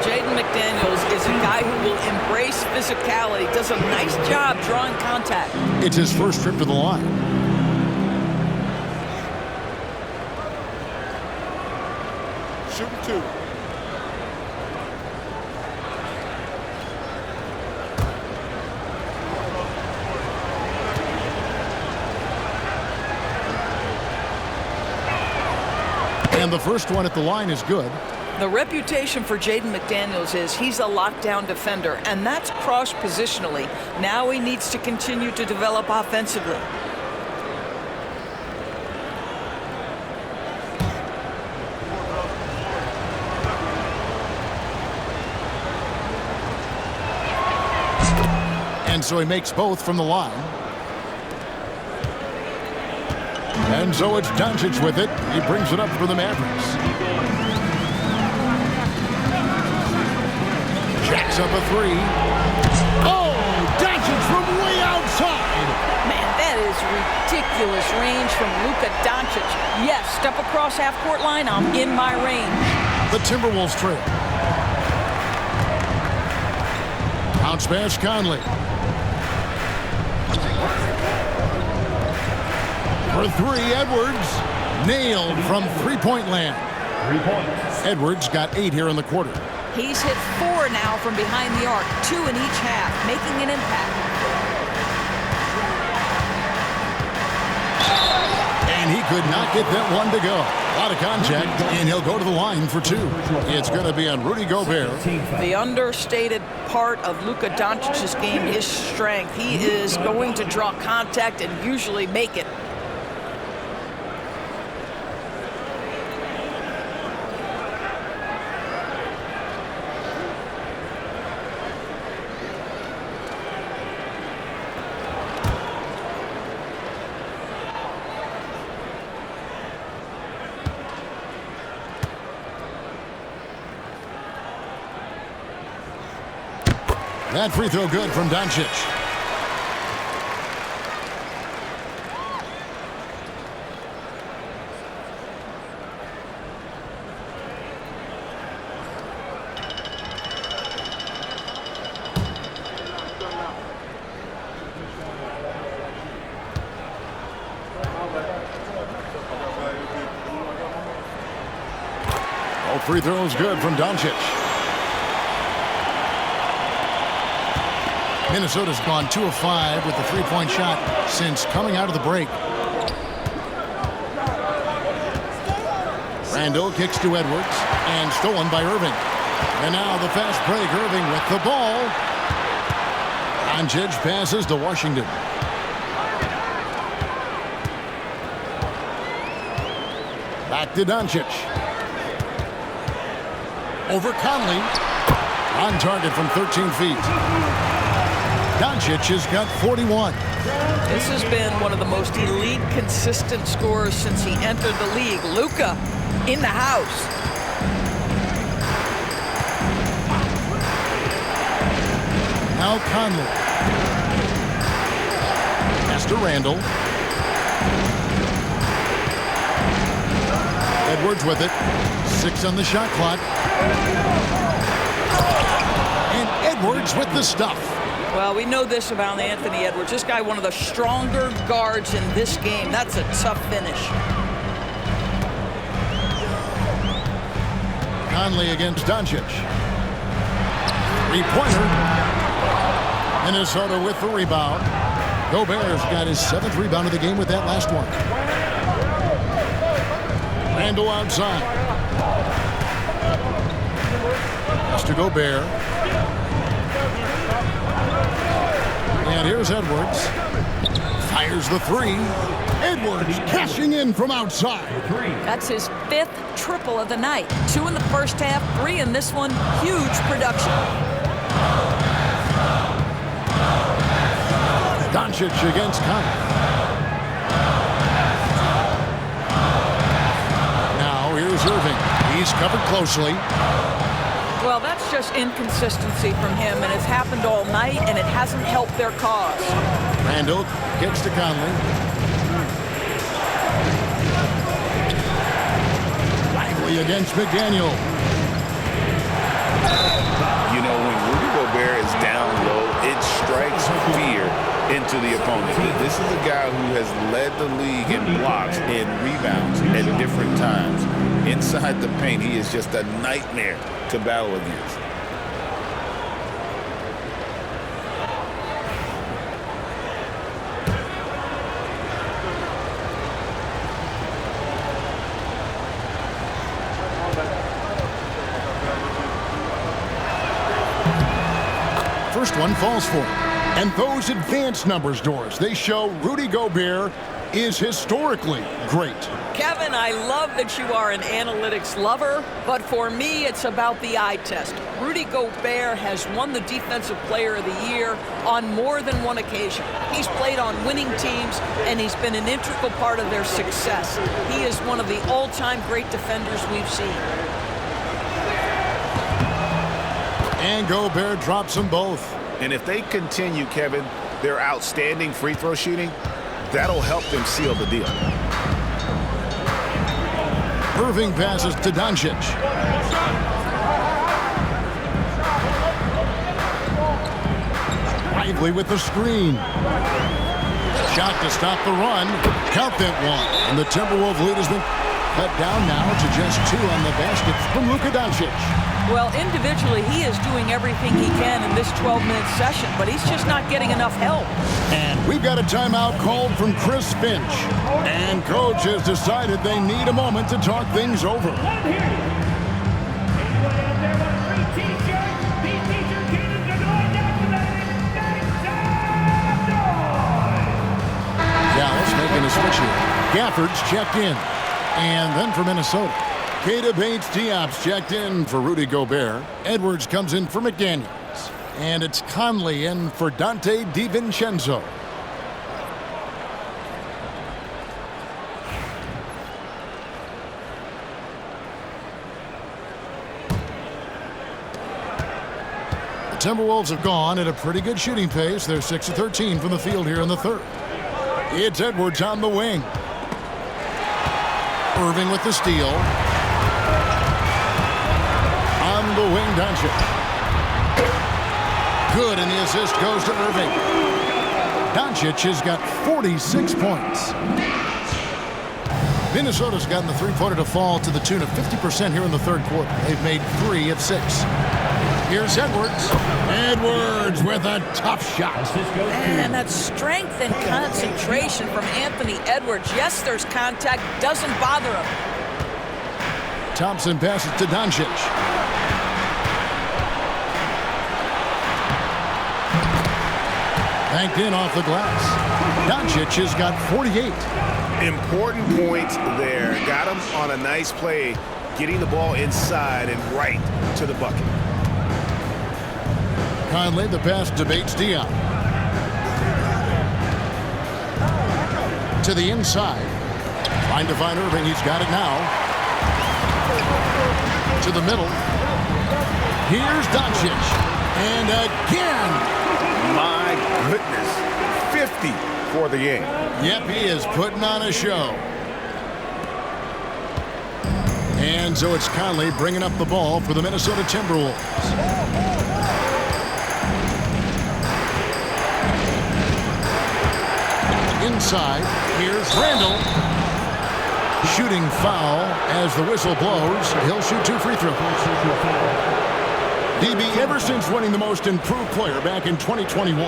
Jaden McDaniels is a guy who will embrace physicality, does a nice job drawing contact. It's his first trip to the line. Shooting 2. And the first one at the line is good. The reputation for Jaden McDaniels is he's a lockdown defender, and that's cross-positionally. Now he needs to continue to develop offensively. And so he makes both from the line. And so it's Doncic with it. He brings it up for the Mavericks. Jacks up a 3. Oh, Doncic from way outside. Man, that is ridiculous range from Luka Doncic. Yes, step across half-court line, I'm in my range. The Timberwolves trail. Bounce pass Conley. For 3, Edwards. Nailed from three-point land. 3 points. Edwards got 8 here in the quarter. He's hit 4 now from behind the arc, 2 in each half, making an impact. And he could not get that one to go. A lot of contact, and he'll go to the line for 2. It's going to be on Rudy Gobert. The understated part of Luka Doncic's game is strength. He is going to draw contact and usually make it. That free throw good from Doncic. Both free throws good from Doncic. Minnesota's gone 2 of 5 with the three-point shot since coming out of the break. Randall kicks to Edwards and stolen by Irving. And now the fast break. Irving with the ball. Doncic passes to Washington. Back to Doncic. Over Conley. On target from 13 feet. Doncic has got 41. This has been one of the most elite, consistent scorers since he entered the league. Luka in the house. Now Conley. Pass to Randall. Edwards with it. 6 on the shot clock. And Edwards with the stuff. Well, we know this about Anthony Edwards. This guy, one of the stronger guards in this game. That's a tough finish. Conley against Doncic. Three-pointer. Minnesota with the rebound. Gobert's got his 7th rebound of the game with that last one. Randall outside. Pass to Gobert. And here's Edwards. Fires the 3. Edwards cashing in from outside. That's his 5th triple of the night. 2 in the first half, 3 in this one. Huge production. Doncic against Conley. Now here's Irving. He's covered closely. Well, that's just inconsistency from him, and it's happened all night, and it hasn't helped their cause. Randall kicks to Conley. Lively against McDaniel. You know, when Rudy Gobert is down low, it strikes fear into the opponent. This is a guy who has led the league in blocks and rebounds at different times. Inside the paint, he is just a nightmare to battle against. First one falls for him. And those advanced numbers, Doris, they show Rudy Gobert is historically great. Kevin, I love that you are an analytics lover, but for me, it's about the eye test. Rudy Gobert has won the Defensive Player of the Year on more than one occasion. He's played on winning teams, and he's been an integral part of their success. He is one of the all-time great defenders we've seen. And Gobert drops them both. And if they continue, Kevin, their outstanding free throw shooting, that'll help them seal the deal. Irving passes to Doncic. Lively with the screen. Shot to stop the run. Count that one. And the Timberwolves lead has been cut down now to just 2 on the basket from Luka Doncic. Well, individually, he is doing everything he can in this 12-minute session, but he's just not getting enough help. And we've got a timeout called from Chris Finch. And coach has decided they need a moment to talk things over. Dallas making a switch here. Gafford's checked in. And then for Minnesota, Keita Bates-Diop's checked in for Rudy Gobert. Edwards comes in for McDaniels. And it's Conley in for Dante DiVincenzo. The Timberwolves have gone at a pretty good shooting pace. They're 6 of 13 from the field here in the third. It's Edwards on the wing. Irving with the steal. On the wing, Doncic. Good, and the assist goes to Irving. Doncic has got 46 points. Minnesota's gotten the three-pointer to fall to the tune of 50% here in the third quarter. They've made 3 of 6. Here's Edwards. Edwards with a tough shot. And that strength and concentration from Anthony Edwards. Yes, there's contact. Doesn't bother him. Thompson passes to Doncic. Banked in off the glass. Doncic has got 48. Important points there. Got him on a nice play, getting the ball inside and right to the bucket. Conley, the pass to Bates Dion. To the inside. Trying to find Irving. He's got it now. To the middle. Here's Doncic. And again. My goodness. 50 for the game. Yep, he is putting on a show. And so it's Conley bringing up the ball for the Minnesota Timberwolves. Inside, here's Randall. Shooting foul as the whistle blows. He'll shoot 2 free throws. DB, ever since winning the most improved player back in 2021,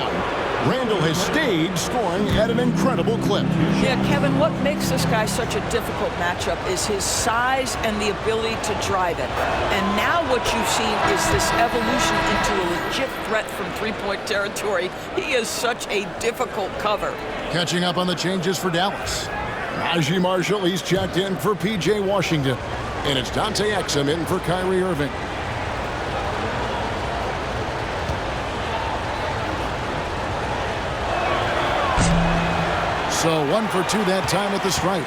Randall has stayed scoring at an incredible clip. Yeah, Kevin, what makes this guy such a difficult matchup is his size and the ability to drive it. And now what you've seen is this evolution into a legit threat from three-point territory. He is such a difficult cover. Catching up on the changes for Dallas. Najee Marshall, he's checked in for P.J. Washington. And it's Dante Exum in for Kyrie Irving. So 1 for 2 that time at the stripe.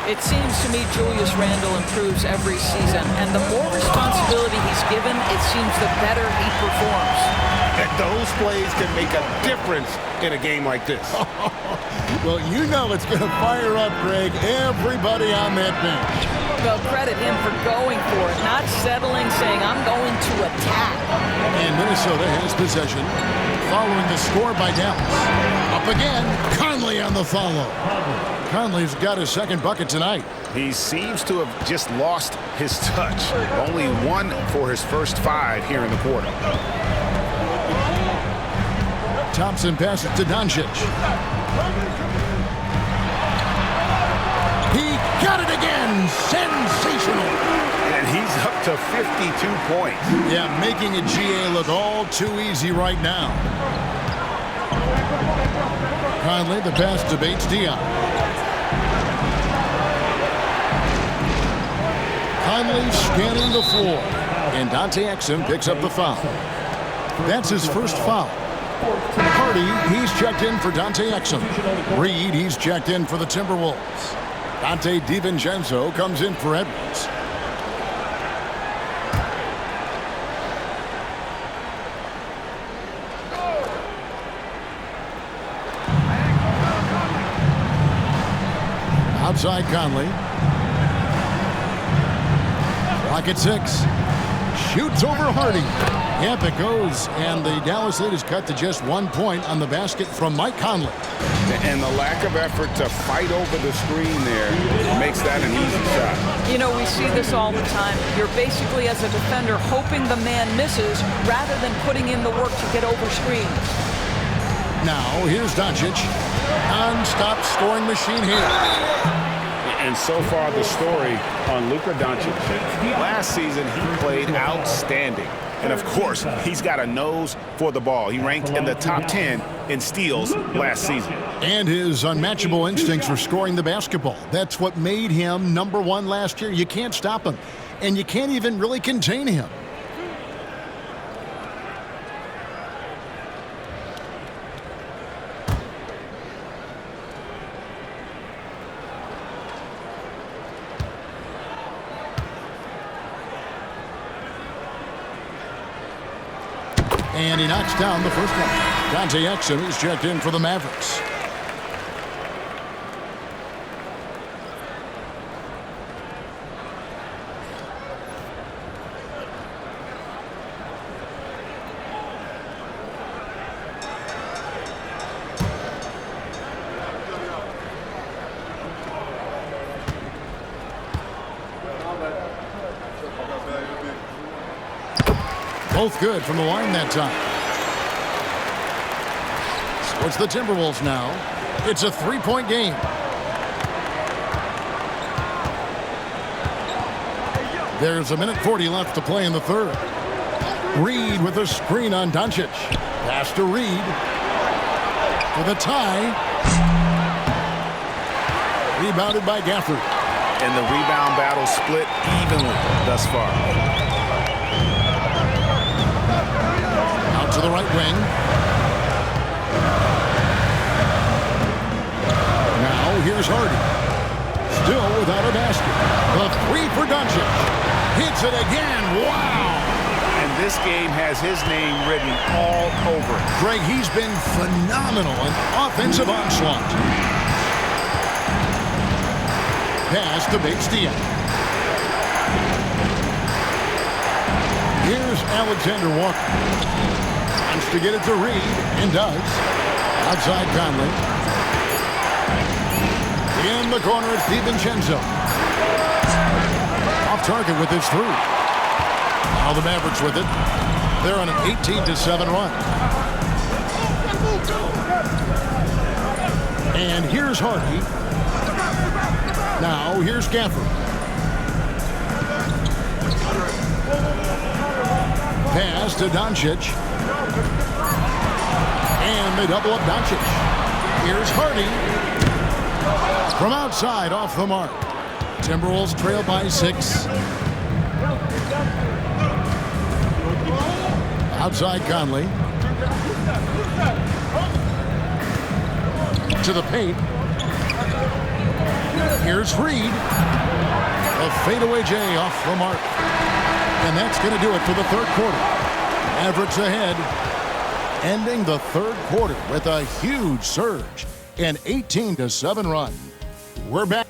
It seems to me Julius Randle improves every season, and the more responsibility he's given, it seems the better he performs. And those plays can make a difference in a game like this. Well, you know it's going to fire up, Greg, everybody on that bench. Well, credit him for going for it, not settling, saying, I'm going to attack. And Minnesota has possession following the score by Dallas. Up again, Conley on the follow. Conley's got his second bucket tonight. He seems to have just lost his touch. Only 1 for his first 5 here in the quarter. Thompson passes to Doncic. He got it again. Sensational. And he's up to 52 points. Yeah, making a GA look all too easy right now. Conley, the pass to Bates Dion. Conley scanning the floor. And Dante Exum picks up the foul. That's his first foul. Hardy, he's checked in for Dante Exum. Reed, he's checked in for the Timberwolves. Dante DiVincenzo comes in for Edwards. Outside Conley. Rocket 6. Shoots over Hardy. Yep, it goes. And the Dallas lead is cut to just 1 point on the basket from Mike Conley. And the lack of effort to fight over the screen there makes that an easy shot. You know, we see this all the time. You're basically, as a defender, hoping the man misses rather than putting in the work to get over screens. Now, here's Doncic. Non-stop scoring machine here. And so far, the story on Luka Doncic. Last season, he played outstanding. And, of course, he's got a nose for the ball. He ranked in the top 10 in steals last season. And his unmatchable instincts for scoring the basketball. That's what made him #1 last year. You can't stop him. And you can't even really contain him. And he knocks down the first one. Dante Exum is checked in for the Mavericks. Both good from the line that time. So it's the Timberwolves now. It's a 3-point game. There's 1:40 left to play in the third. Reed with a screen on Doncic. Pass to Reed. For the tie. Rebounded by Gafford. And the rebound battle split evenly thus far. Out to the right wing. Now here's Hardy. Still without a basket. The three for Doncic. Hits it again. Wow. And this game has his name written all over it. Greg, he's been phenomenal in offensive onslaught. Pass to Bates Diop. Here's Alexander Walker. Wants to get it to Reed, and does. Outside Conley. In the corner, it's DiVincenzo. Off target with his three. Now the Mavericks with it. They're on an 18-7 run. And here's Hardy. Now here's Gafford. Pass to Doncic. And they double up Doncic. Here's Hardy. From outside, off the mark. Timberwolves trail by 6. Outside Conley. To the paint. Here's Reed. A fadeaway J off the mark. And that's going to do it for the third quarter. Mavericks ahead. Ending the third quarter with a huge surge. An 18-7 run. We're back.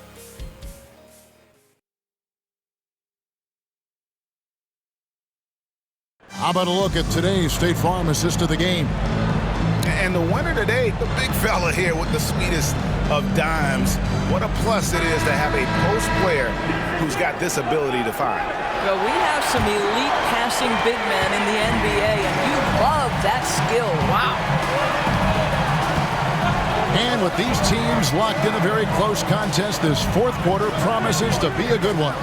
How about a look at today's State Farm assist of the game? And the winner today, the big fella here with the sweetest of dimes. What a plus it is to have a post player who's got this ability to find. Well, we have some elite passing big men in the NBA, and you love that skill. Wow. And with these teams locked in a very close contest, this fourth quarter promises to be a good one.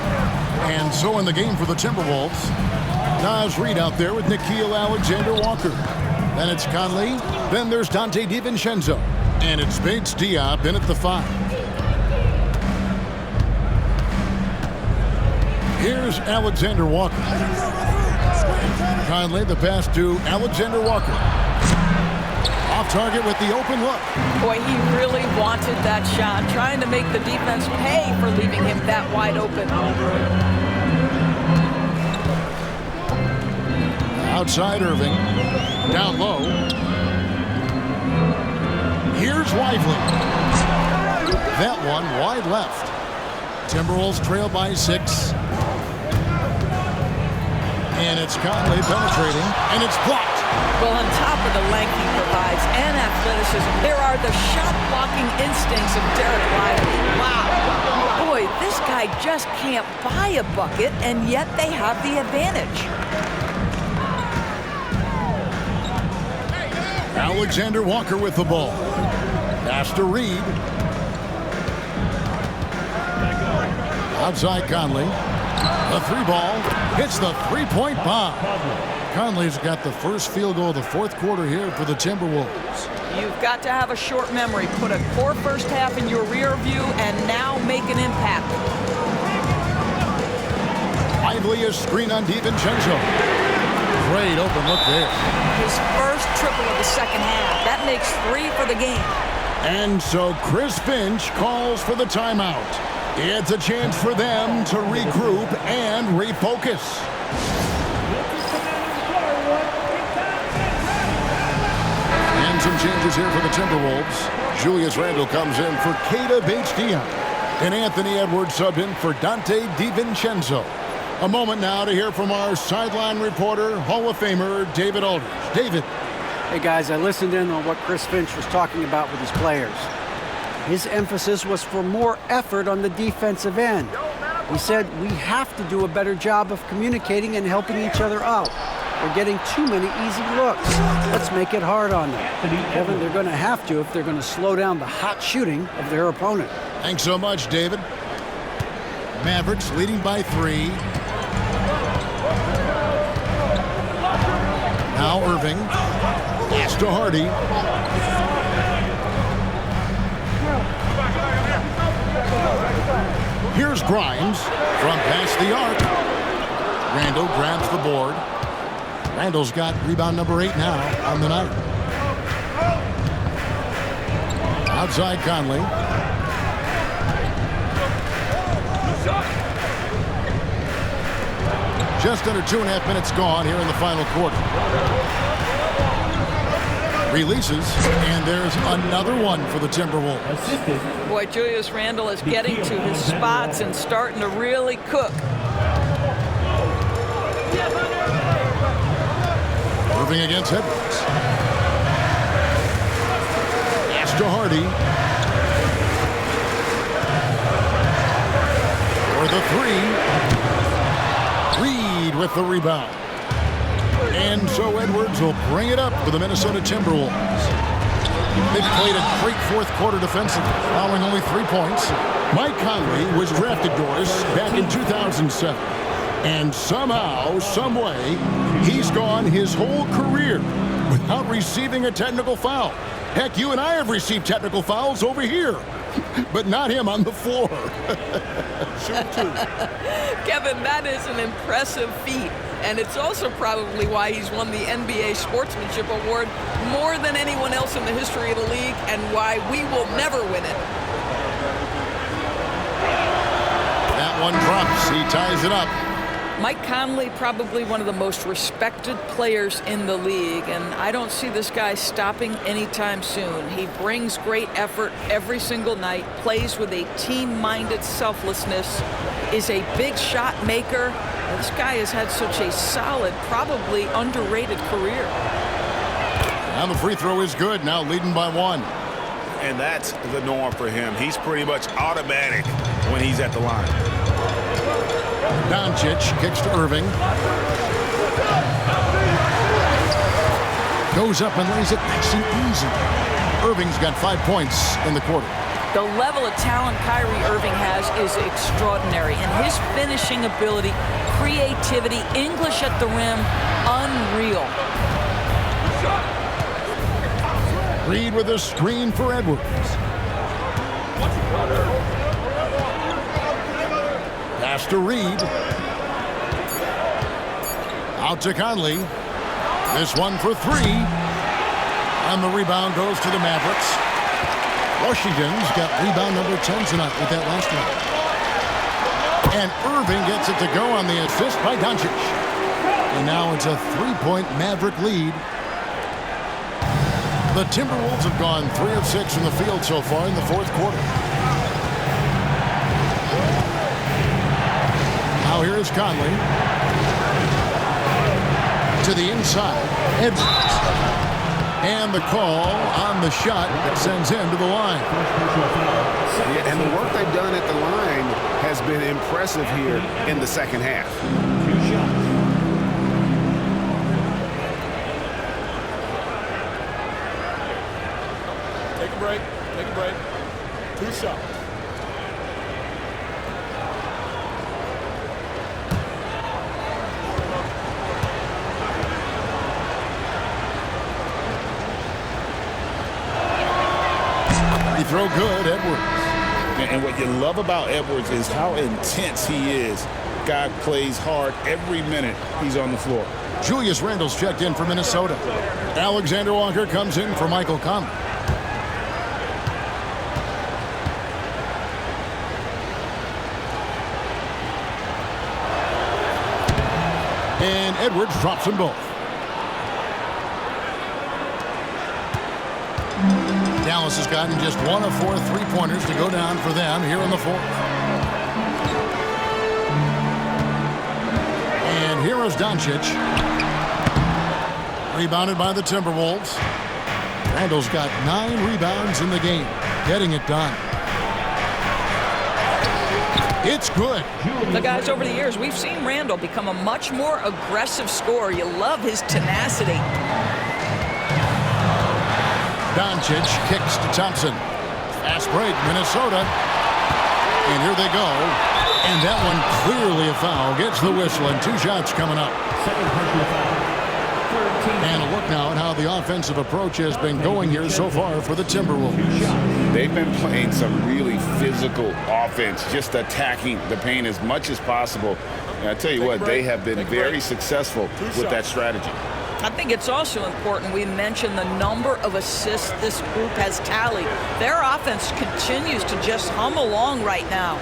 And so in the game for the Timberwolves, Naz Reid out there with Nickeil Alexander-Walker. Then it's Conley. Then there's Donte DiVincenzo. And it's Bates Diop in at the 5. Here's Alexander Walker. Conley, the pass to Alexander Walker. Off target with the open look. Boy, he really wanted that shot, trying to make the defense pay for leaving him that wide open. Outside Irving. Down low. Here's Lively. That one wide left. Timberwolves trail by 6. And it's Conley penetrating, and it's blocked. Well, on top of the length he provides and athleticism, there are the shot-blocking instincts of Derek Lively. Wow. Boy, this guy just can't buy a bucket, and yet they have the advantage. Alexander Walker with the ball. Pass to Reed. Outside Conley. The 3-ball hits the 3-point bomb. Conley's got the first field goal of the fourth quarter here for the Timberwolves. You've got to have a short memory. Put a poor first half in your rear view and now make an impact. Lively a screen on DiVincenzo. Great open look there. His first triple of the second half. That makes 3 for the game. And so Chris Finch calls for the timeout. It's a chance for them to regroup and refocus. And some changes here for the Timberwolves. Julius Randle comes in for Keita Bates-Diop. And Anthony Edwards subbed in for Donte DiVincenzo. A moment now to hear from our sideline reporter, Hall of Famer David Aldridge. David. Hey guys, I listened in on what Chris Finch was talking about with his players. His emphasis was for more effort on the defensive end. He said we have to do a better job of communicating and helping each other out. They're getting too many easy looks. Let's make it hard on them. Kevin, they're going to have to if they're going to slow down the hot shooting of their opponent. Thanks so much, David. Mavericks leading by 3. Now Irving. Pass to Hardy. Here's Grimes from past the arc. Randall grabs the board. Randall's got rebound number 8 now on the night. Outside Conley. Just under 2.5 minutes gone here in the final quarter. Releases, and there's another one for the Timberwolves. Boy, Julius Randle is getting to his spots and starting to really cook. Irving against Edwards. Pass to Hardy. For the 3. Reed with the rebound. And so Edwards will bring it up for the Minnesota Timberwolves. They've played a great fourth quarter defensively, allowing only 3 points. Mike Conley was drafted, Doris, back in 2007. And somehow, some way, he's gone his whole career without receiving a technical foul. Heck, you and I have received technical fouls over here, but not him on the floor. Shoot two. Kevin, that is an impressive feat. And it's also probably why he's won the NBA Sportsmanship Award more than anyone else in the history of the league, and why we will never win it. That one drops. He ties it up. Mike Conley, probably one of the most respected players in the league, and I don't see this guy stopping anytime soon. He brings great effort every single night, plays with a team-minded selflessness, is a big shot maker. This guy has had such a solid, probably underrated career. And the free throw is good, now leading by 1. And that's the norm for him. He's pretty much automatic when he's at the line. Doncic kicks to Irving. Goes up and lays it nice and easy. Irving's got 5 points in the quarter. The level of talent Kyrie Irving has is extraordinary, and his finishing ability, creativity, English at the rim, unreal. Reed with a screen for Edwards. Pass to Reed. Out to Conley. This one for 3. And the rebound goes to the Mavericks. Washington's got rebound number 10 tonight with that last one. And Irving gets it to go on the assist by Doncic. And now it's a 3-point Maverick lead. The Timberwolves have gone 3 of 6 from the field so far in the fourth quarter. Now here is Conley. To the inside. Edwards. And the call on the shot that sends him to the line. Yeah, and the work they've done at the line has been impressive here in the second half. 2 shots. Take a break. Take a break. 2 shots. Throw good, Edwards. And what you love about Edwards is how intense he is. Guy plays hard every minute he's on the floor. Julius Randle's checked in for Minnesota. Alexander Walker comes in for Michael Conley. And Edwards drops them both. Dallas has gotten just 1 of 4 3-pointers to go down for them here in the fourth. And here is Doncic. Rebounded by the Timberwolves. Randle's got 9 rebounds in the game, getting it done. It's good. The guys, over the years, we've seen Randall become a much more aggressive scorer. You love his tenacity. Doncic kicks to Thompson. Fast break, Minnesota. And here they go. And that one clearly a foul. Gets the whistle, and 2 shots coming up. And a look now at how the offensive approach has been going here so far for the Timberwolves. They've been playing some really physical offense, just attacking the paint as much as possible. And I tell you what, they have been very successful with that strategy. I think it's also important we mention the number of assists this group has tallied. Their offense continues to just hum along right now.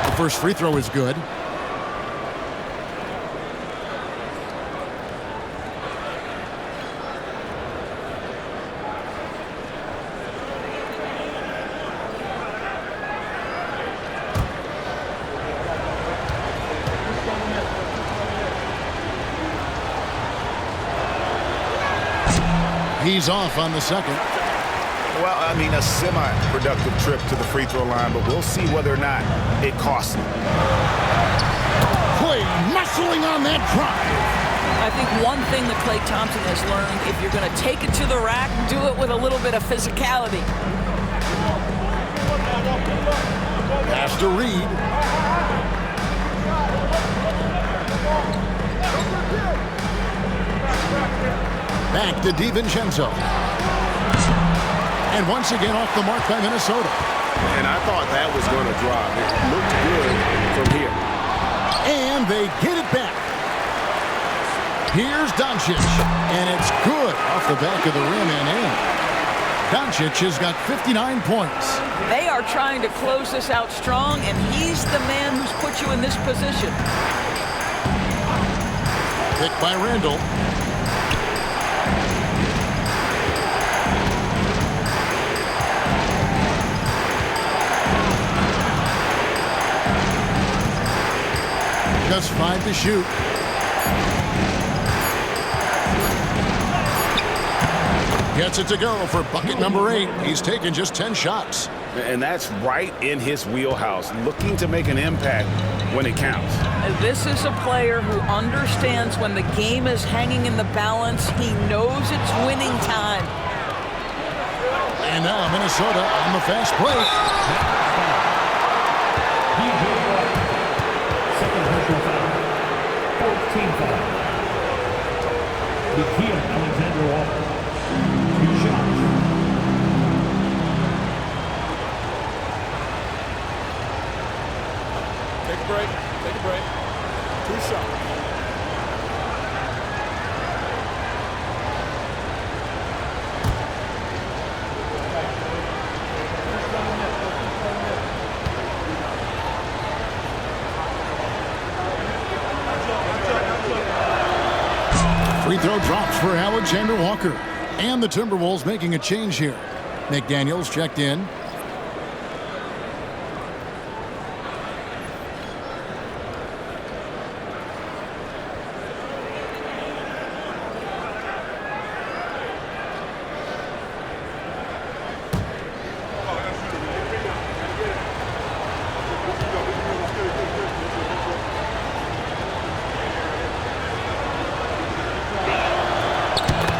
The first free throw is good. He's off on the second. Well, I mean, a semi-productive trip to the free throw line, but we'll see whether or not it costs him. Clay muscling on that drive. I think one thing that Klay Thompson has learned, if you're going to take it to the rack, do it with a little bit of physicality. Pass to Reed. Back to DiVincenzo. And once again off the mark by Minnesota. And I thought that was going to drop. It looked good from here. And they get it back. Here's Doncic. And it's good off the back of the rim and in. Doncic has got 59 points. They are trying to close this out strong, and he's the man who's put you in this position. Picked by Randall. Just 5 to shoot. Gets it to go for bucket number 8. He's taken just 10 shots. And that's right in his wheelhouse, looking to make an impact when it counts. This is a player who understands when the game is hanging in the balance. He knows it's winning time. And now Minnesota on the fast break. Alexander Walker. 2 shots. Take a break. Take a break. 2 shots. Free throw drops for Alexander Walker. And the Timberwolves making a change here. McDaniels checked in.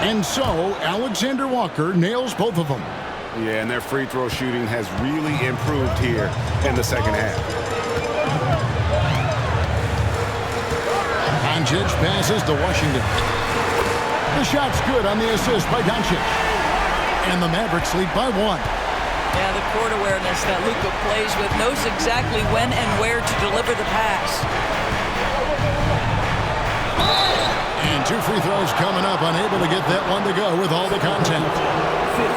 And so, Alexander Walker nails both of them. Yeah, and their free throw shooting has really improved here in the second half. Doncic passes to Washington. The shot's good on the assist by Doncic. And the Mavericks lead by 1. Yeah, the court awareness that Luka plays with, knows exactly when and where to deliver the pass. And 2 free throws coming up, unable to get that one to go with all the content.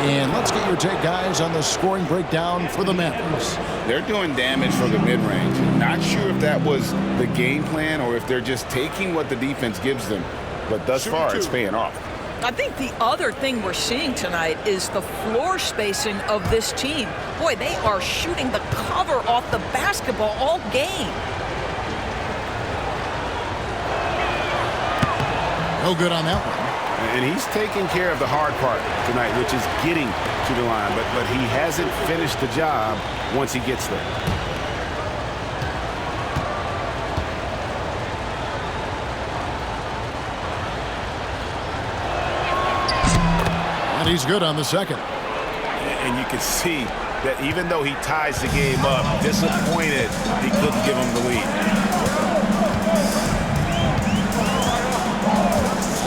And let's get your take, guys, on the scoring breakdown for the Mavericks. They're doing damage from the mid-range. Not sure if that was the game plan or if they're just taking what the defense gives them. But thus far, it's paying off. I think the other thing we're seeing tonight is the floor spacing of this team. Boy, they are shooting the cover off the basketball all game. No good on that one. And he's taking care of the hard part tonight, which is getting to the line. But he hasn't finished the job once he gets there. And he's good on the second. And you can see that even though he ties the game up, disappointed he couldn't give him the lead.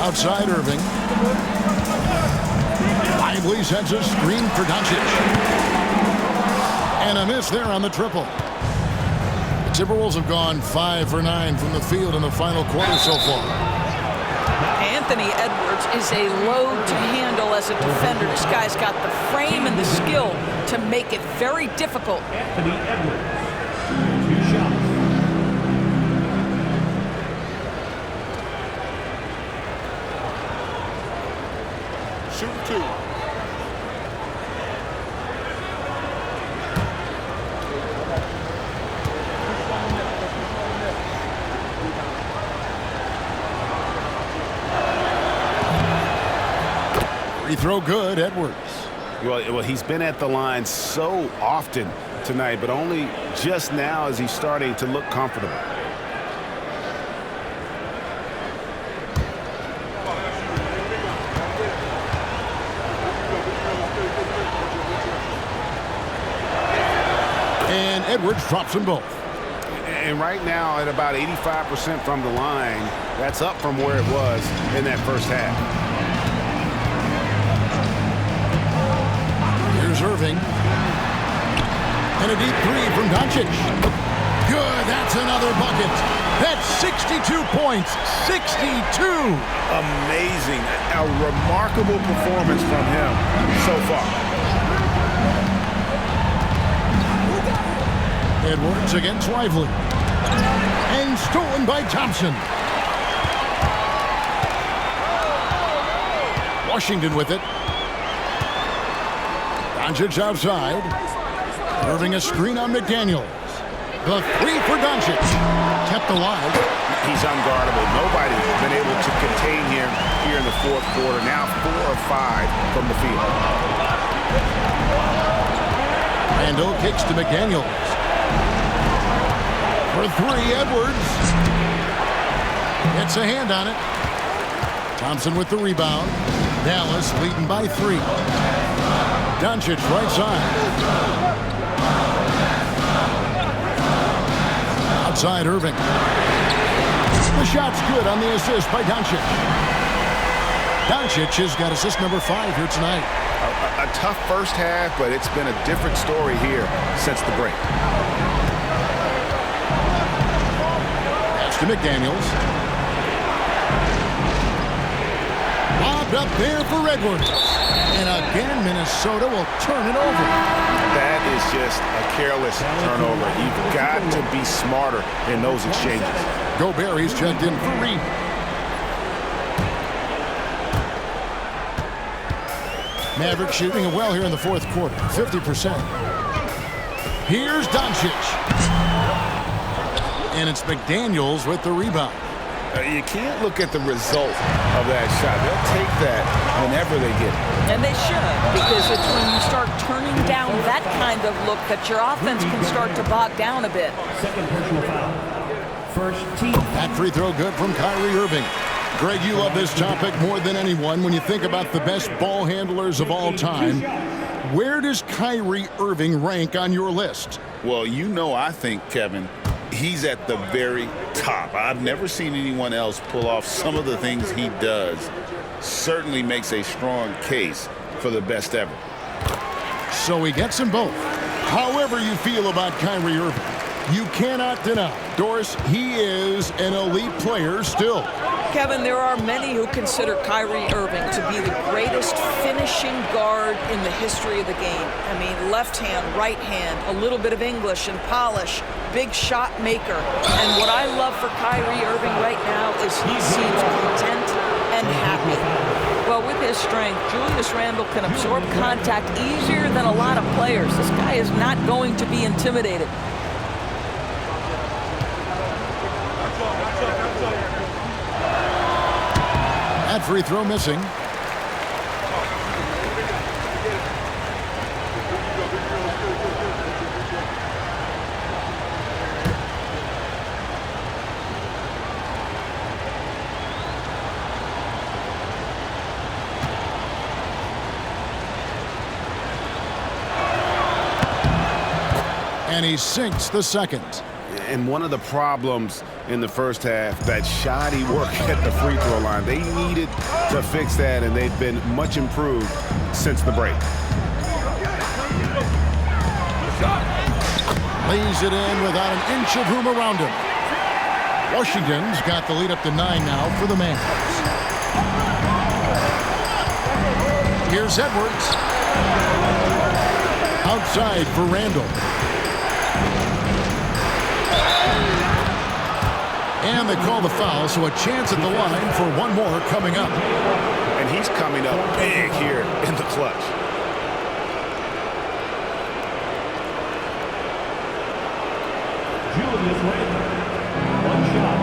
Outside Irving. Lively sends a screen for Doncic. And a miss there on the triple. The Timberwolves have gone 5 for 9 from the field in the final quarter so far. Anthony Edwards is a load to handle as a defender. This guy's got the frame and the skill to make it very difficult. Anthony Edwards, 2 shots. Shoot 2. Free throw good, Edwards. Well, he's been at the line so often tonight, but only just now is he starting to look comfortable. And Edwards drops them both. And right now at about 85% from the line, that's up from where it was in that first half. Here's Irving. And a deep three from Doncic. Good, that's another bucket. That's 62 points, 62. Amazing, a remarkable performance from him so far. Edwards against Lively. And stolen by Thompson. Washington with it. Doncic outside. Irving a screen on McDaniels. The three for Doncic. Kept alive. He's unguardable. Nobody's been able to contain him here in the fourth quarter. Now 4 of 5 from the field. Randall kicks to McDaniels. For 3, Edwards. Gets a hand on it. Thompson with the rebound. Dallas leading by 3. Doncic right side. Outside Irving. The shot's good on the assist by Doncic. Doncic has got assist number 5 here tonight. A tough first half, but it's been a different story here since the break. Pass to McDaniels. Lobbed up there for Edwards. And again, Minnesota will turn it over. That is just a careless turnover. You've got to be smarter in those exchanges. Gobert, he's checked in for Reed. Mavericks shooting it well here in the fourth quarter, 50%. Here's Doncic. And it's McDaniels with the rebound. You can't look at the result of that shot. They'll take that whenever they get it. And they should, because it's when you start turning down that kind of look that your offense can start to bog down a bit. Second personal foul. First team. That free throw good from Kyrie Irving. Greg, you love this topic more than anyone when you think about the best ball handlers of all time. Where does Kyrie Irving rank on your list? Well, you know, I think, Kevin, he's at the very top. I've never seen anyone else pull off some of the things he does. Certainly makes a strong case for the best ever. So he gets them both. However you feel about Kyrie Irving, you cannot deny, Doris, he is an elite player still. Kevin, there are many who consider Kyrie Irving to be the greatest finishing guard in the history of the game. I mean, left hand, right hand, a little bit of English and polish, big shot maker. And what I love for Kyrie Irving right now is he seems content and happy. Well, with his strength, Julius Randle can absorb contact easier than a lot of players. This guy is not going to be intimidated. That free throw missing. And he sinks the second. And one of the problems in the first half, that shoddy work at the free throw line. They needed to fix that, and they've been much improved since the break. Lays it in without an inch of room around him. Washington's got the lead up to 9 now for the Mavericks. Here's Edwards. Outside for Randall. And they call the foul, so a chance at the line for one more coming up. And he's coming up big here in the clutch. Julius Randle, one shot.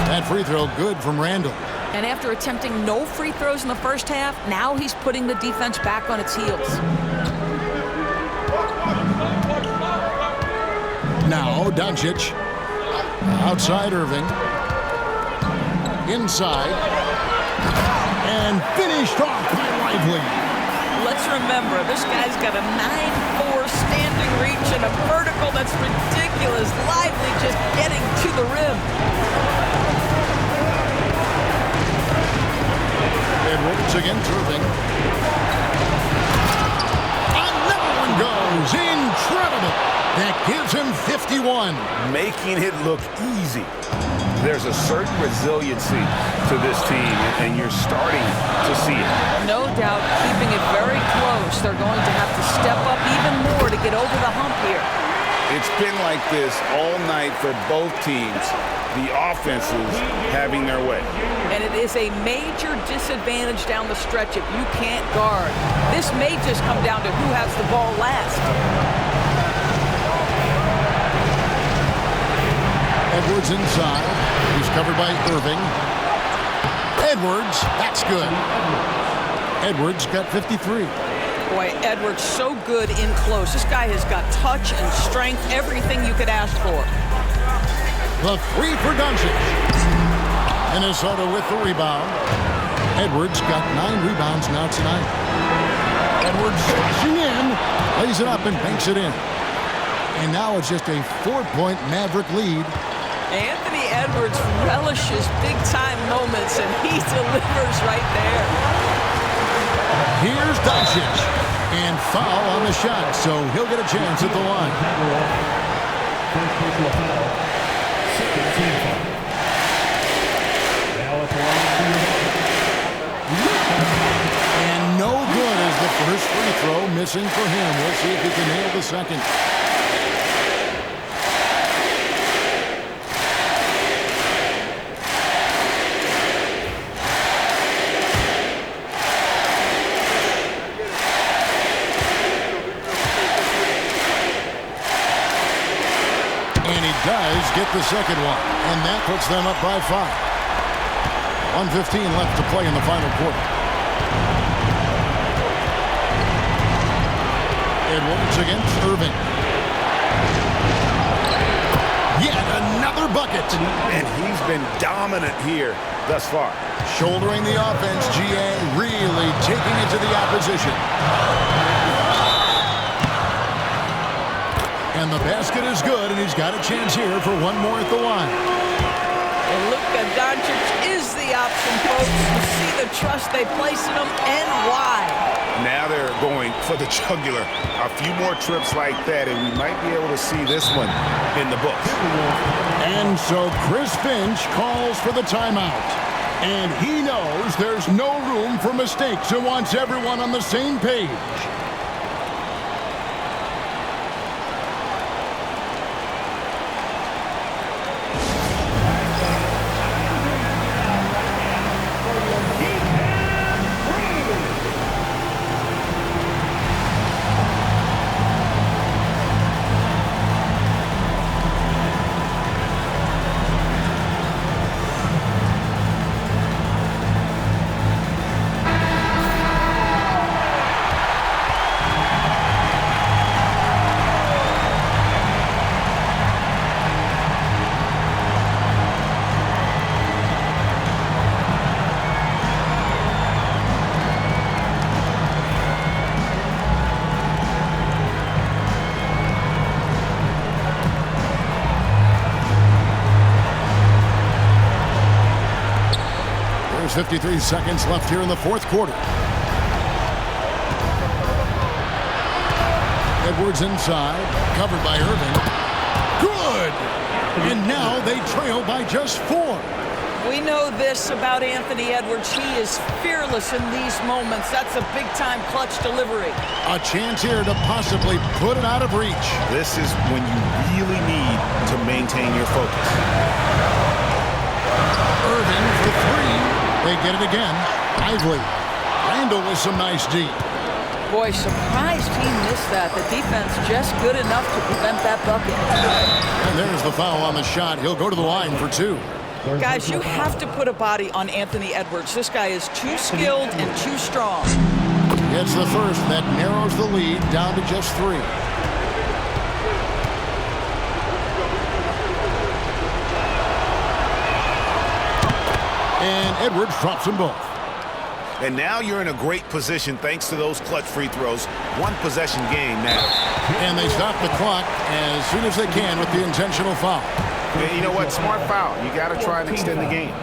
That free throw good from Randall. And after attempting no free throws in the first half, now he's putting the defense back on its heels. Now Doncic. Outside Irving. Inside. And finished off by Lively. Let's remember, this guy's got a 9'4" standing reach and a vertical that's ridiculous. Lively just getting to the rim. Edwards against Irving. Another one goes. Incredible. That gives him 51. Making it look easy. There's a certain resiliency to this team, and you're starting to see it. No doubt, keeping it very close. They're going to have to step up even more to get over the hump here. It's been like this all night for both teams. The offenses having their way. And it is a major disadvantage down the stretch if you can't guard. This may just come down to who has the ball last. Edwards inside. He's covered by Irving. Edwards, that's good. Edwards got 53. Boy, Edwards so good in close. This guy has got touch and strength, everything you could ask for. The three for Doncic. Minnesota with the rebound. Edwards got 9 rebounds now tonight. Edwards slashing in, lays it up and banks it in. And now it's just a 4-point Maverick lead. Anthony Edwards relishes big-time moments, and he delivers right there. Here's Doncic. And foul on the shot, so he'll get a chance at the line. First personal foul. Second team foul. Now at the line. And no good as the first free throw missing for him. We'll see if he can nail the second. Does get the second one, and that puts them up by 5. 1:15 left to play in the final quarter. Edwards against Irving. Yet another bucket. And he's been dominant here thus far. Shouldering the offense, GA really taking it to the opposition. And the basket is good, and he's got a chance here for one more at the line. And Luka Doncic is the option, folks. You see the trust they place in him and why. Now they're going for the jugular. A few more trips like that, and we might be able to see this one in the books. And so Chris Finch calls for the timeout. And he knows there's no room for mistakes and wants everyone on the same page. There's 53 seconds left here in the fourth quarter. Edwards inside, covered by Irving. Good! And now they trail by just 4. We know this about Anthony Edwards. He is fearless in these moments. That's a big-time clutch delivery. A chance here to possibly put it out of reach. This is when you really need to maintain your focus. Irving for 3. They get it again. Lively. Randall with some nice deep. Boy, surprised he missed that. The defense just good enough to prevent that bucket. And there's the foul on the shot. He'll go to the line for 2. Guys, you have to put a body on Anthony Edwards. This guy is too skilled and too strong. Gets the first. That narrows the lead down to just 3. And Edwards drops them both. And now you're in a great position thanks to those clutch free throws. One possession game now. And they stop the clock as soon as they can with the intentional foul. And you know what? Smart foul. You got to try and extend the game.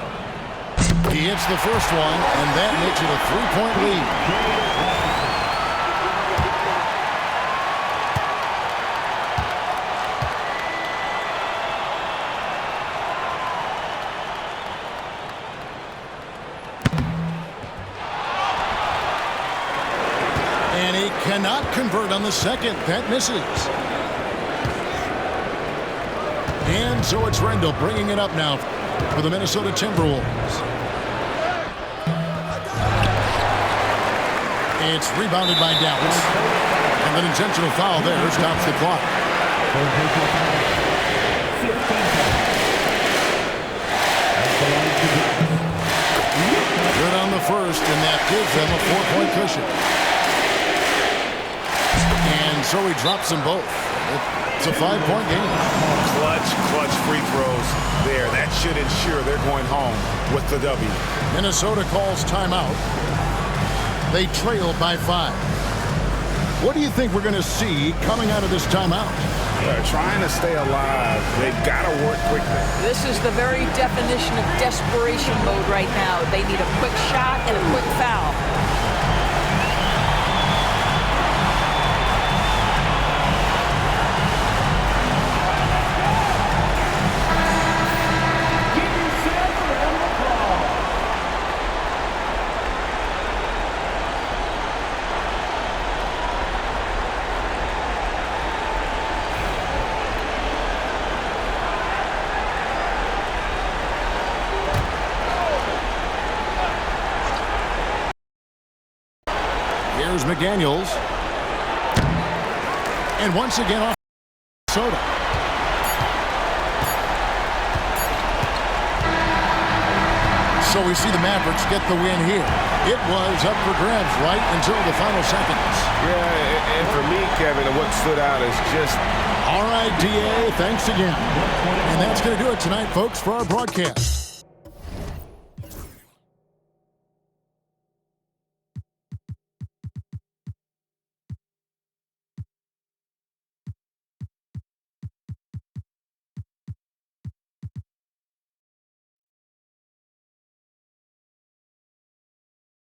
He hits the first one, and that makes it a 3-point lead. And he cannot convert on the second. That misses. And so it's Randall bringing it up now for the Minnesota Timberwolves. It's rebounded by Dallas. And an intentional foul there stops the clock. Good on the first, and that gives them a 4-point cushion. And so he drops them both. It's a 5-point game. Clutch free throws there. That should ensure they're going home with the W. Minnesota calls timeout. They trail by 5. What do you think we're going to see coming out of this timeout? They're trying to stay alive. They've got to work quickly. This is the very definition of desperation mode right now. They need a quick shot and a quick foul. Here's McDaniels. And once again off Minnesota. So we see the Mavericks get the win here. It was up for grabs right until the final seconds. Yeah, and for me, Kevin, what stood out is just... All right, DA, thanks again. And that's going to do it tonight, folks, for our broadcast.